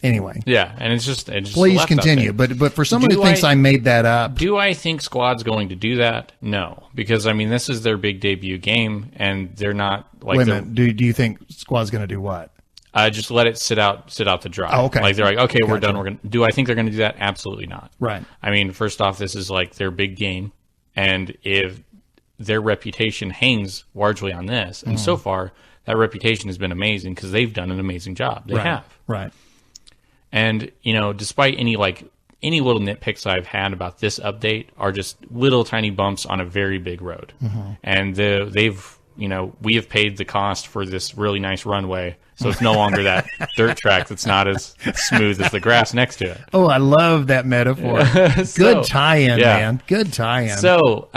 Anyway. Yeah, and it's just please left continue. But for someone who thinks I made that up. Do I think Squad's going to do that? No. Because, I mean, this is their big debut game, and they're not like... Wait a minute. Do you think Squad's going to do what? Just let it sit out to dry. Oh, okay. Like, they're like, okay, Gotcha. we're done. Do I think they're going to do that? Absolutely not. Right. I mean, first off, this is like their big game, and if their reputation hangs largely on this, and so far, that reputation has been amazing because they've done an amazing job. They have. Right. And, you know, despite any little nitpicks I've had about this update are just little tiny bumps on a very big road. Mm-hmm. And we have paid the cost for this really nice runway, so it's no longer that dirt track that's not as smooth as the grass next to it. Oh, I love that metaphor. Good tie-in, man. Good tie-in. So,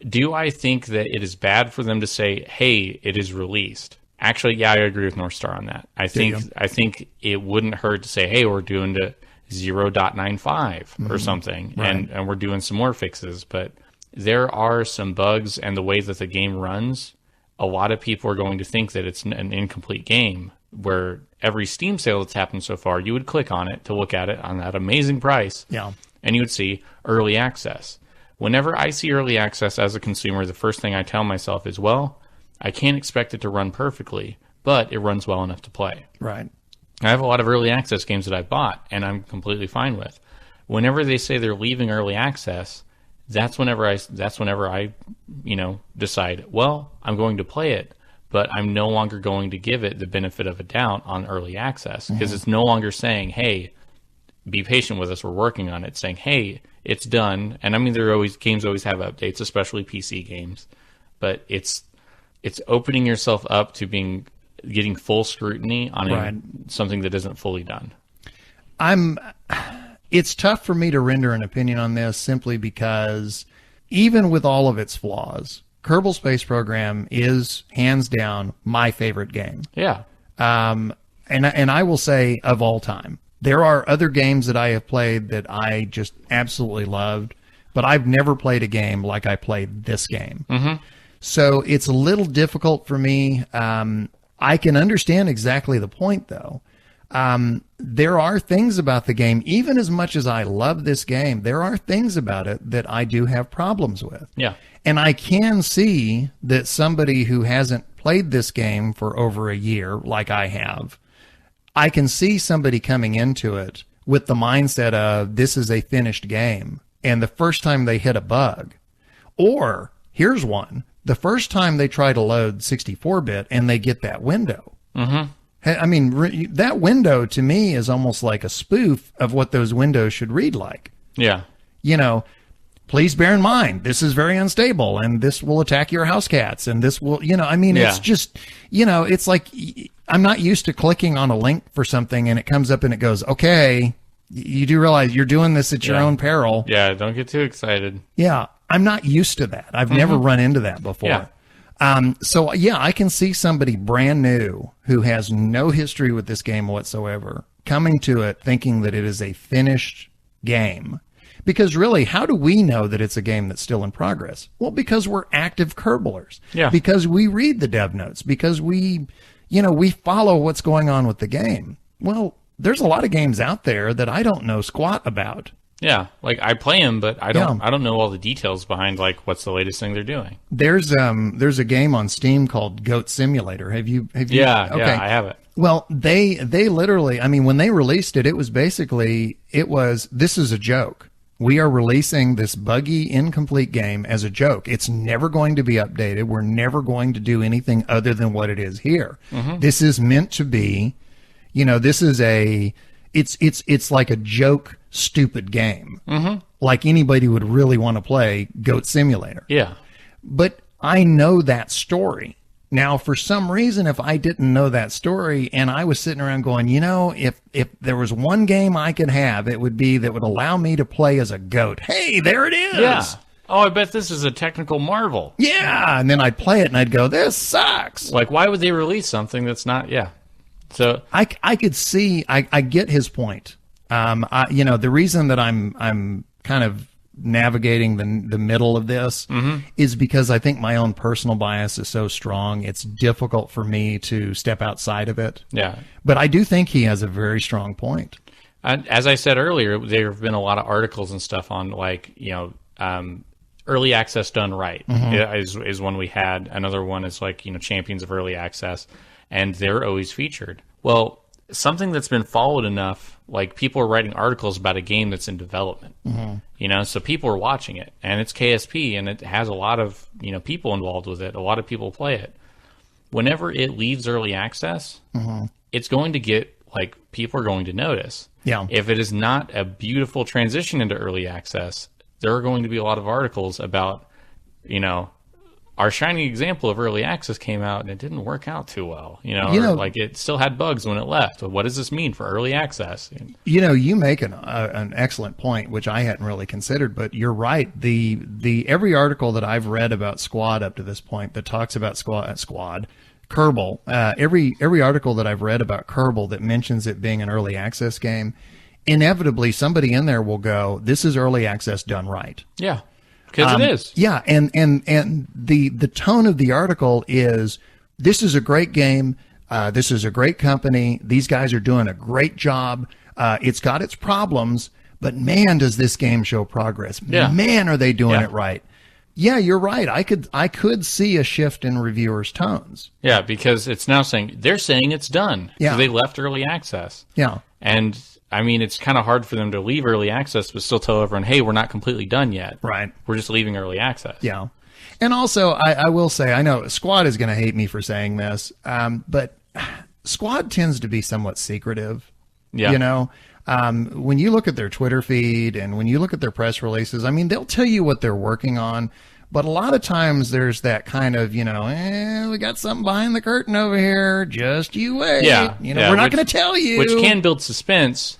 do I think that it is bad for them to say, hey, it is released? Actually, yeah, I agree with North Star on that. I think it wouldn't hurt to say, hey, we're doing to 0.95 or something, right. and we're doing some more fixes. But there are some bugs, and the way that the game runs, a lot of people are going to think that it's an incomplete game, where every Steam sale that's happened so far, you would click on it to look at it on that amazing price, and you would see early access. Whenever I see early access as a consumer, the first thing I tell myself is, well, I can't expect it to run perfectly, but it runs well enough to play. Right. I have a lot of early access games that I've bought, and I'm completely fine with. Whenever they say they're leaving early access, that's whenever I decide, well, I'm going to play it, but I'm no longer going to give it the benefit of a doubt on early access, because it's no longer saying, hey, be patient with us, we're working on it. It's saying, hey, it's done. And I mean, games always have updates, especially PC games, but it's opening yourself up to getting full scrutiny on something that isn't fully done. It's tough for me to render an opinion on this simply because even with all of its flaws, Kerbal Space Program is hands down my favorite game. Yeah. And I will say of all time. There are other games that I have played that I just absolutely loved, but I've never played a game like I played this game. Mm-hmm. So it's a little difficult for me. I can understand exactly the point, though. There are things about the game, even as much as I love this game, there are things about it that I do have problems with. Yeah. And I can see that somebody who hasn't played this game for over a year, like I have, I can see somebody coming into it with the mindset of this is a finished game. And the first time they hit a bug, or here's one, the first time they try to load 64-bit and they get that window. Mm-hmm. I mean, that window to me is almost like a spoof of what those windows should read like. Yeah. You know, please bear in mind, this is very unstable and this will attack your house cats and this will, it's just, it's like I'm not used to clicking on a link for something and it comes up and it goes, okay, you do realize you're doing this at your own peril. Yeah, don't get too excited. Yeah, I'm not used to that. I've never run into that before. Yeah. So, I can see somebody brand new who has no history with this game whatsoever coming to it thinking that it is a finished game. Because really, how do we know that it's a game that's still in progress? Well, because we're active Kerbalers. Yeah. Because we read the dev notes. Because we follow what's going on with the game. Well, there's a lot of games out there that I don't know squat about. Yeah, like I play them, but I don't know all the details behind like what's the latest thing they're doing. There's a game on Steam called Goat Simulator. Have you? Yeah, okay. Yeah, I have it. Well, they literally, I mean, when they released it, this is a joke. We are releasing this buggy, incomplete game as a joke. It's never going to be updated. We're never going to do anything other than what it is here. Mm-hmm. This is meant to be, it's like a joke, stupid game. Mm-hmm. Like anybody would really want to play Goat Simulator. Yeah. But I know that story. Now, for some reason, if I didn't know that story and I was sitting around going, if there was one game I could have, it would be that would allow me to play as a goat. Hey, there it is. Yeah. Oh, I bet this is a technical marvel. Yeah. And then I'd play it and I'd go, this sucks. Like, why would they release something that's not, So I could see, I get his point. The reason that I'm kind of navigating the middle of this is because I think my own personal bias is so strong. It's difficult for me to step outside of it. Yeah. But I do think he has a very strong point. As I said earlier, there have been a lot of articles and stuff on early access done right is one we had. Another one is champions of early access, and they're always featured. Well, something that's been followed enough, like people are writing articles about a game that's in development, so people are watching it, and it's KSP, and it has a lot of, people involved with it. A lot of people play it. Whenever it leaves early access, it's going to get, people are going to notice. Yeah. If it is not a beautiful transition into early access, there are going to be a lot of articles about, our shining example of early access came out and it didn't work out too well. It still had bugs when it left. What does this mean for early access? You make an excellent point, which I hadn't really considered, but you're right. The every article that I've read about Squad up to this point that talks about Kerbal, every article that I've read about Kerbal that mentions it being an early access game, inevitably somebody in there will go, "This is early access done right." Yeah. Because it is. Yeah, and the tone of the article is, this is a great game. This is a great company. These guys are doing a great job. It's got its problems, but man, does this game show progress. Yeah. Man, are they doing it right. Yeah, you're right. I could see a shift in reviewers' tones. Yeah, because it's now they're saying it's done. Yeah. So they left early access. Yeah. And it's kind of hard for them to leave early access, but still tell everyone, hey, we're not completely done yet. Right. We're just leaving early access. Yeah. And also, I will say, I know Squad is going to hate me for saying this, but Squad tends to be somewhat secretive. Yeah. When you look at their Twitter feed and when you look at their press releases, they'll tell you what they're working on. But a lot of times there's that kind of, we got something behind the curtain over here. Just you wait. Yeah. We're not going to tell you. Which can build suspense.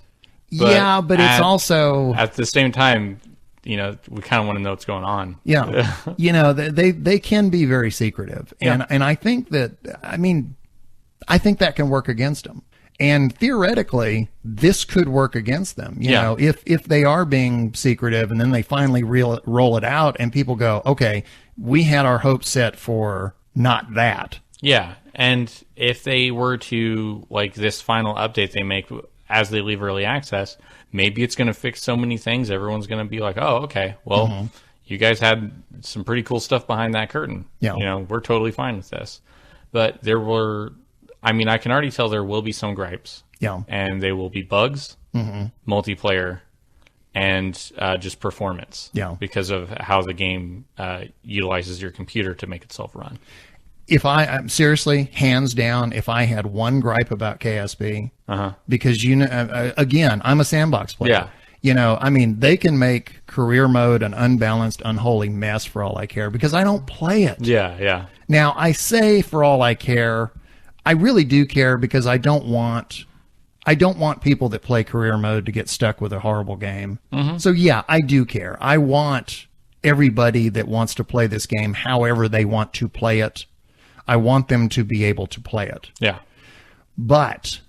But it's also... At the same time, we kind of want to know what's going on. Yeah. They can be very secretive. And I think that, I think that can work against them. And theoretically, this could work against them. You know, if they are being secretive and then they finally roll it out and people go, okay, we had our hopes set for not that. Yeah. And if they were to, this final update they make as they leave early access, maybe it's going to fix so many things. Everyone's going to be like, oh, okay, well, you guys had some pretty cool stuff behind that curtain. Yeah. We're totally fine with this. But there were... I can already tell there will be some gripes. Yeah. And they will be bugs, multiplayer, and just performance. Yeah. Because of how the game utilizes your computer to make itself run. If I'm seriously, hands down, if I had one gripe about KSB, because, again, I'm a sandbox player. Yeah. They can make career mode an unbalanced, unholy mess for all I care because I don't play it. Yeah, yeah. Now, I say for all I care... I really do care because I don't want people that play career mode to get stuck with a horrible game. So yeah, I do care. I want everybody that wants to play this game however they want to play it. I want them to be able to play it. Yeah. But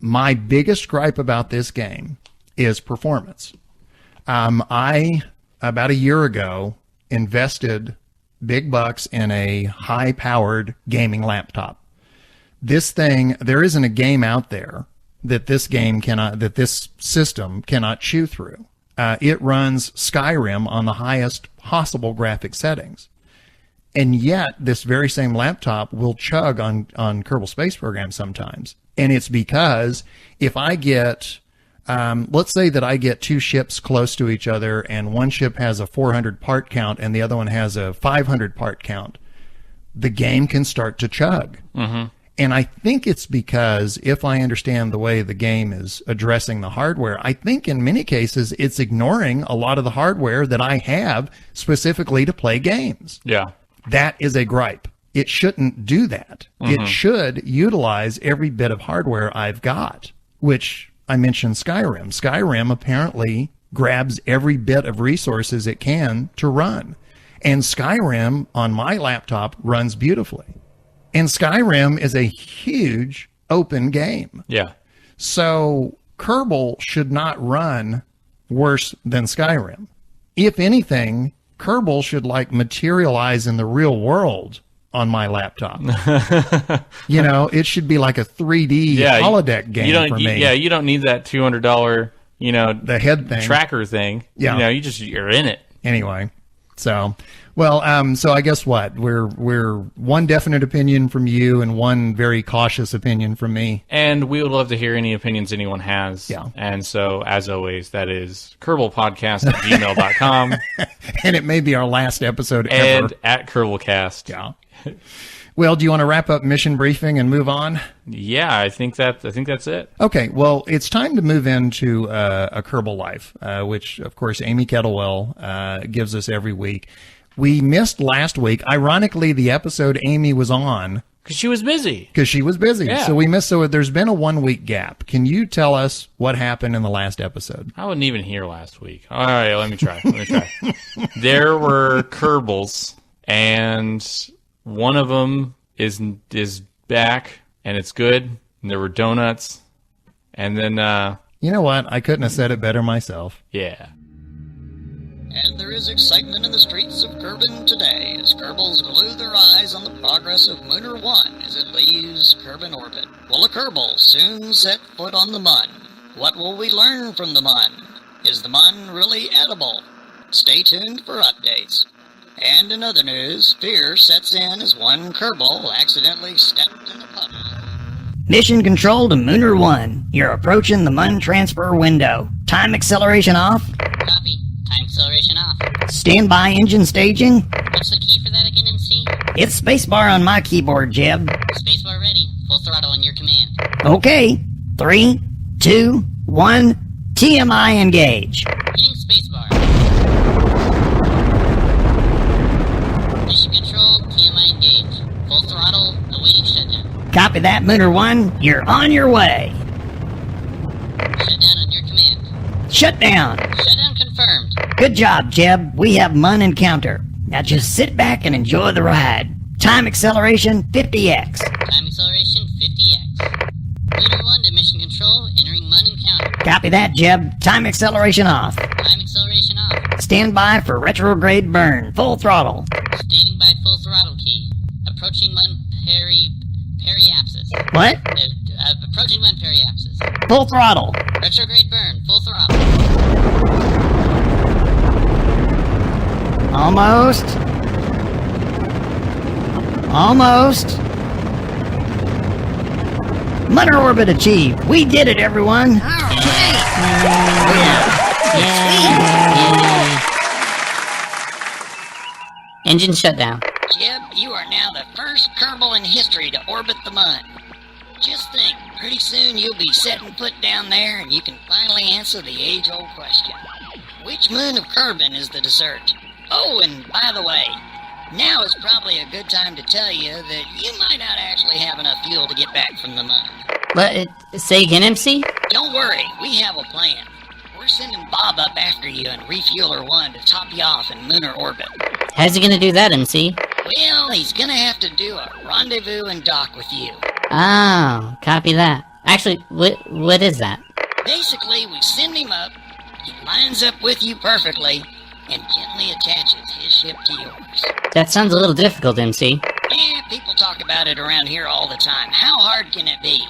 my biggest gripe about this game is performance. I, about a year ago, invested big bucks in a high-powered gaming laptop. This thing, there isn't a game out there that this system cannot chew through. It runs Skyrim on the highest possible graphic settings. And yet, this very same laptop will chug on Kerbal Space Program sometimes. And it's because if I get, let's say that I get two ships close to each other and one ship has a 400 part count and the other one has a 500 part count, the game can start to chug. And I think it's because, if I understand the way the game is addressing the hardware, I think in many cases it's ignoring a lot of the hardware that I have specifically to play games. Yeah. That is a gripe. It shouldn't do that. It should utilize every bit of hardware I've got, which I mentioned Skyrim. Skyrim apparently grabs every bit of resources it can to run. And Skyrim on my laptop runs beautifully. And Skyrim is a huge open game. Yeah. So Kerbal should not run worse than Skyrim. If anything, Kerbal should like materialize in the real world on my laptop. You know, it should be like a 3D holodeck game for me. Yeah, you don't need that $200, you know, the head thing, tracker thing. Yeah. You know, you're in it. Anyway, so, well, so I guess what? We're one definite opinion from you and one very cautious opinion from me. And we would love to hear any opinions anyone has. Yeah. And so, as always, that is kerbalpodcast@gmail.com. And it may be our last episode and ever. at Kerbalcast. Yeah. Well, do you want to wrap up mission briefing and move on? Yeah, I think that's it. Okay, well, it's time to move into a Kerbal Life, which, of course, Amy Kettlewell gives us every week. We missed last week. Ironically, the episode Amy was on. Because she was busy. Yeah. So we missed. So there's been a 1 week gap. Can you tell us what happened in the last episode? I wasn't even here last week. All right, let me try. There were Kerbals, and one of them is back, and it's good. And there were donuts, and then you know what? I couldn't have said it better myself. Yeah. And there is excitement in the streets of Kerbin today as Kerbals glue their eyes on the progress of Mooner 1 as it leaves Kerbin orbit. Will a Kerbal soon set foot on the Mun? What will we learn from the Mun? Is the Mun really edible? Stay tuned for updates. And in other news, fear sets in as one Kerbal accidentally stepped in the puddle. Mission control to Mooner 1. You're approaching the Mun transfer window. Time acceleration off. Copy. Time acceleration off. Standby engine staging. What's the key for that again, MC? It's spacebar on my keyboard, Jeb. Spacebar ready. Full throttle on your command. Okay. 3, 2, 1. TMI engage. Hitting spacebar. Mission control, TMI engage. Full throttle, awaiting shutdown. Copy that, Mooner 1. You're on your way. Shutdown on your command. Shutdown. Shutdown confirmed. Good job, Jeb. We have Mun encounter. Now just sit back and enjoy the ride. Time acceleration 50x. Time acceleration 50x. Mooner 1 to mission control, entering Mun encounter. Copy that, Jeb. Time acceleration off. Time acceleration off. Stand by for retrograde burn. Full throttle. Standing by full throttle key. Approaching Mun periapsis. What? Approaching Mun periapsis. Full throttle. Retrograde burn. Full throttle. Almost. Almost. Munner orbit achieved. We did it, everyone. Engine shutdown. Jeb, you are now the first Kerbal in history to orbit the Mun. Just think, pretty soon you'll be setting foot down there and you can finally answer the age-old question. Which moon of Kerbin is the dessert? Oh, and by the way, now is probably a good time to tell you that you might not actually have enough fuel to get back from the Mun. What? Say again, MC? Don't worry, we have a plan. We're sending Bob up after you and Refueler 1 to top you off in lunar orbit. How's he gonna do that, MC? Well, he's gonna have to do a rendezvous and dock with you. Oh, copy that. Actually, what is that? Basically, we send him up, he lines up with you perfectly, and gently attaches his ship to yours. That sounds a little difficult, MC. Yeah, people talk about it around here all the time. How hard can it be?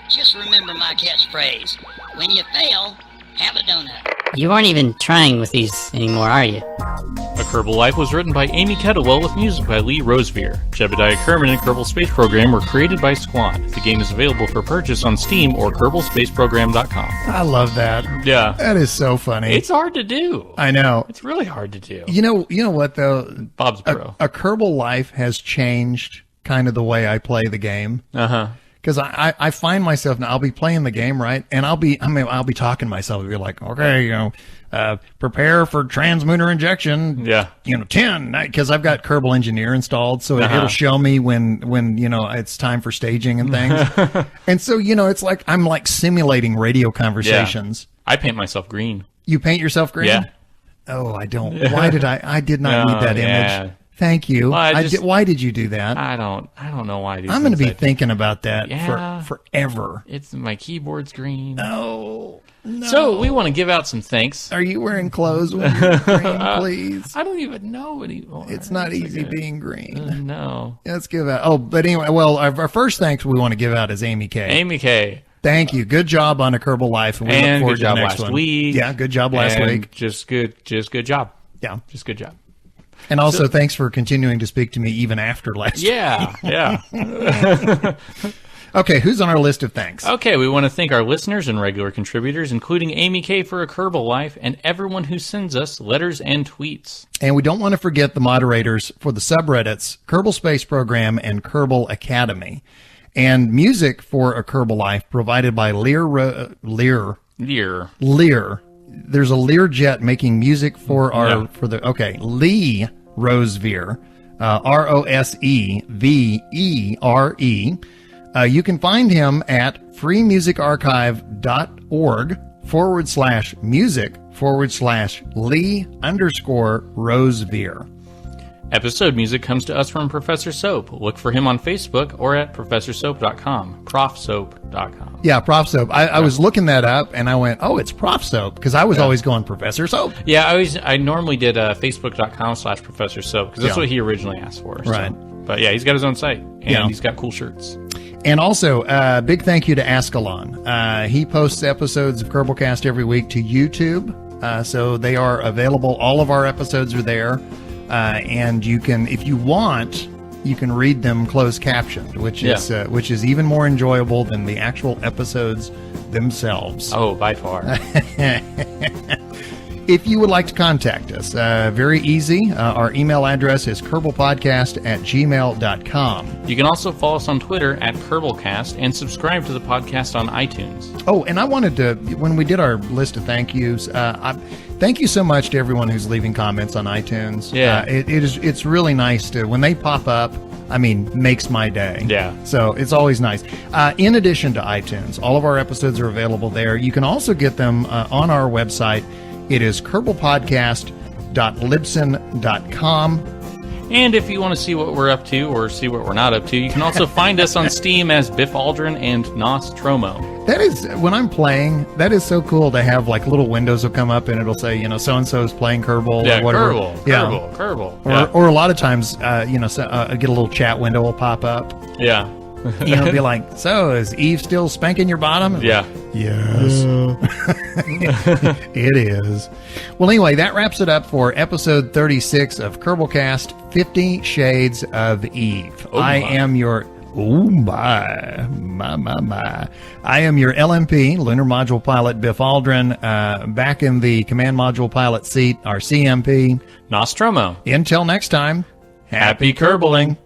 Just remember my catchphrase. When you fail, have a donut. You aren't even trying with these anymore, are you? A Kerbal Life was written by Amy Kettlewell with music by Lee Rosevere. Jebediah Kerman and Kerbal Space Program were created by Squad. The game is available for purchase on Steam or KerbalSpaceProgram.com. I love that. Yeah. That is so funny. It's hard to do. I know. It's really hard to do. You know what, though? Bob's pro. A Kerbal Life has changed kind of the way I play the game. Uh-huh. Because I find myself now, I'll be playing the game, right? And I'll be talking to myself. I'll be like, okay, prepare for transmuter injection. Yeah. 10. Because I've got Kerbal Engineer installed, so it'll show me when it's time for staging and things. And so, it's like I'm like simulating radio conversations. Yeah. I paint myself green. You paint yourself green? Yeah. Oh, I don't. Why did I did not need that image. Thank you. Well, why did you do that? I don't know why I do. I'm going to be thinking about that for forever. It's my keyboard's green. No. So we want to give out some thanks. Are you wearing clothes when you're green, please? I don't even know anymore. It's not easy being green. No. Let's give out. Oh, but anyway, well, our first thanks we want to give out is Amy K. Amy K. Thank you. Good job on A Kerbal Life. And we look forward good job to the next last one. week. Yeah, good job last week. Just good job. Yeah. Just good job. And also, thanks for continuing to speak to me even after last week. Yeah. Okay, who's on our list of thanks? Okay, we want to thank our listeners and regular contributors, including Amy K. for A Kerbal Life, and everyone who sends us letters and tweets. And we don't want to forget the moderators for the subreddits, Kerbal Space Program and Kerbal Academy. And music for A Kerbal Life provided by Lear. There's a Learjet making music for Lee Rosevere, Rosevere. You can find him at freemusicarchive.org/music/Lee_Rosevere. Episode music comes to us from Professor Soap. Look for him on Facebook or at professorsoap.com. profsoap.com. Yeah, Prof Soap. I was looking that up and I went, oh, it's Prof Soap, because I was always going Professor Soap. Yeah, I normally did facebook.com/Professor Soap because that's what he originally asked for. Right. So. But yeah, he's got his own site and he's got cool shirts. And also, big thank you to Ascalon. He posts episodes of Kerbalcast every week to YouTube, so they are available. All of our episodes are there, and you can, if you want, you can read them closed captioned, which is even more enjoyable than the actual episodes themselves. Oh, by far. If you would like to contact us, very easy. Our email address is kerbalpodcast@gmail.com. You can also follow us on Twitter at Kerbalcast and subscribe to the podcast on iTunes. Oh, and I wanted to, when we did our list of thank yous, thank you so much to everyone who's leaving comments on iTunes. Yeah. It's really nice to, when they pop up, I mean, makes my day. Yeah. So it's always nice. In addition to iTunes, all of our episodes are available there. You can also get them on our website. It is kerbalpodcast.libsyn.com. And if you want to see what we're up to or see what we're not up to, you can also find us on Steam as Biff Aldrin and Nostromo. That is, when I'm playing, that is so cool to have like little windows will come up and it'll say, so-and-so is playing Kerbal or whatever. Kerbal. Or a lot of times, I get a little chat window will pop up. Yeah. Be like, so is Eve still spanking your bottom? Yeah. Yes. It is. Well, anyway, that wraps it up for episode 36 of Kerbalcast, 50 Shades of Eve. I am your... Oh, my. I am your LMP, Lunar Module Pilot Biff Aldrin, back in the Command Module Pilot seat, our CMP. Nostromo. Until next time, happy Kerbaling.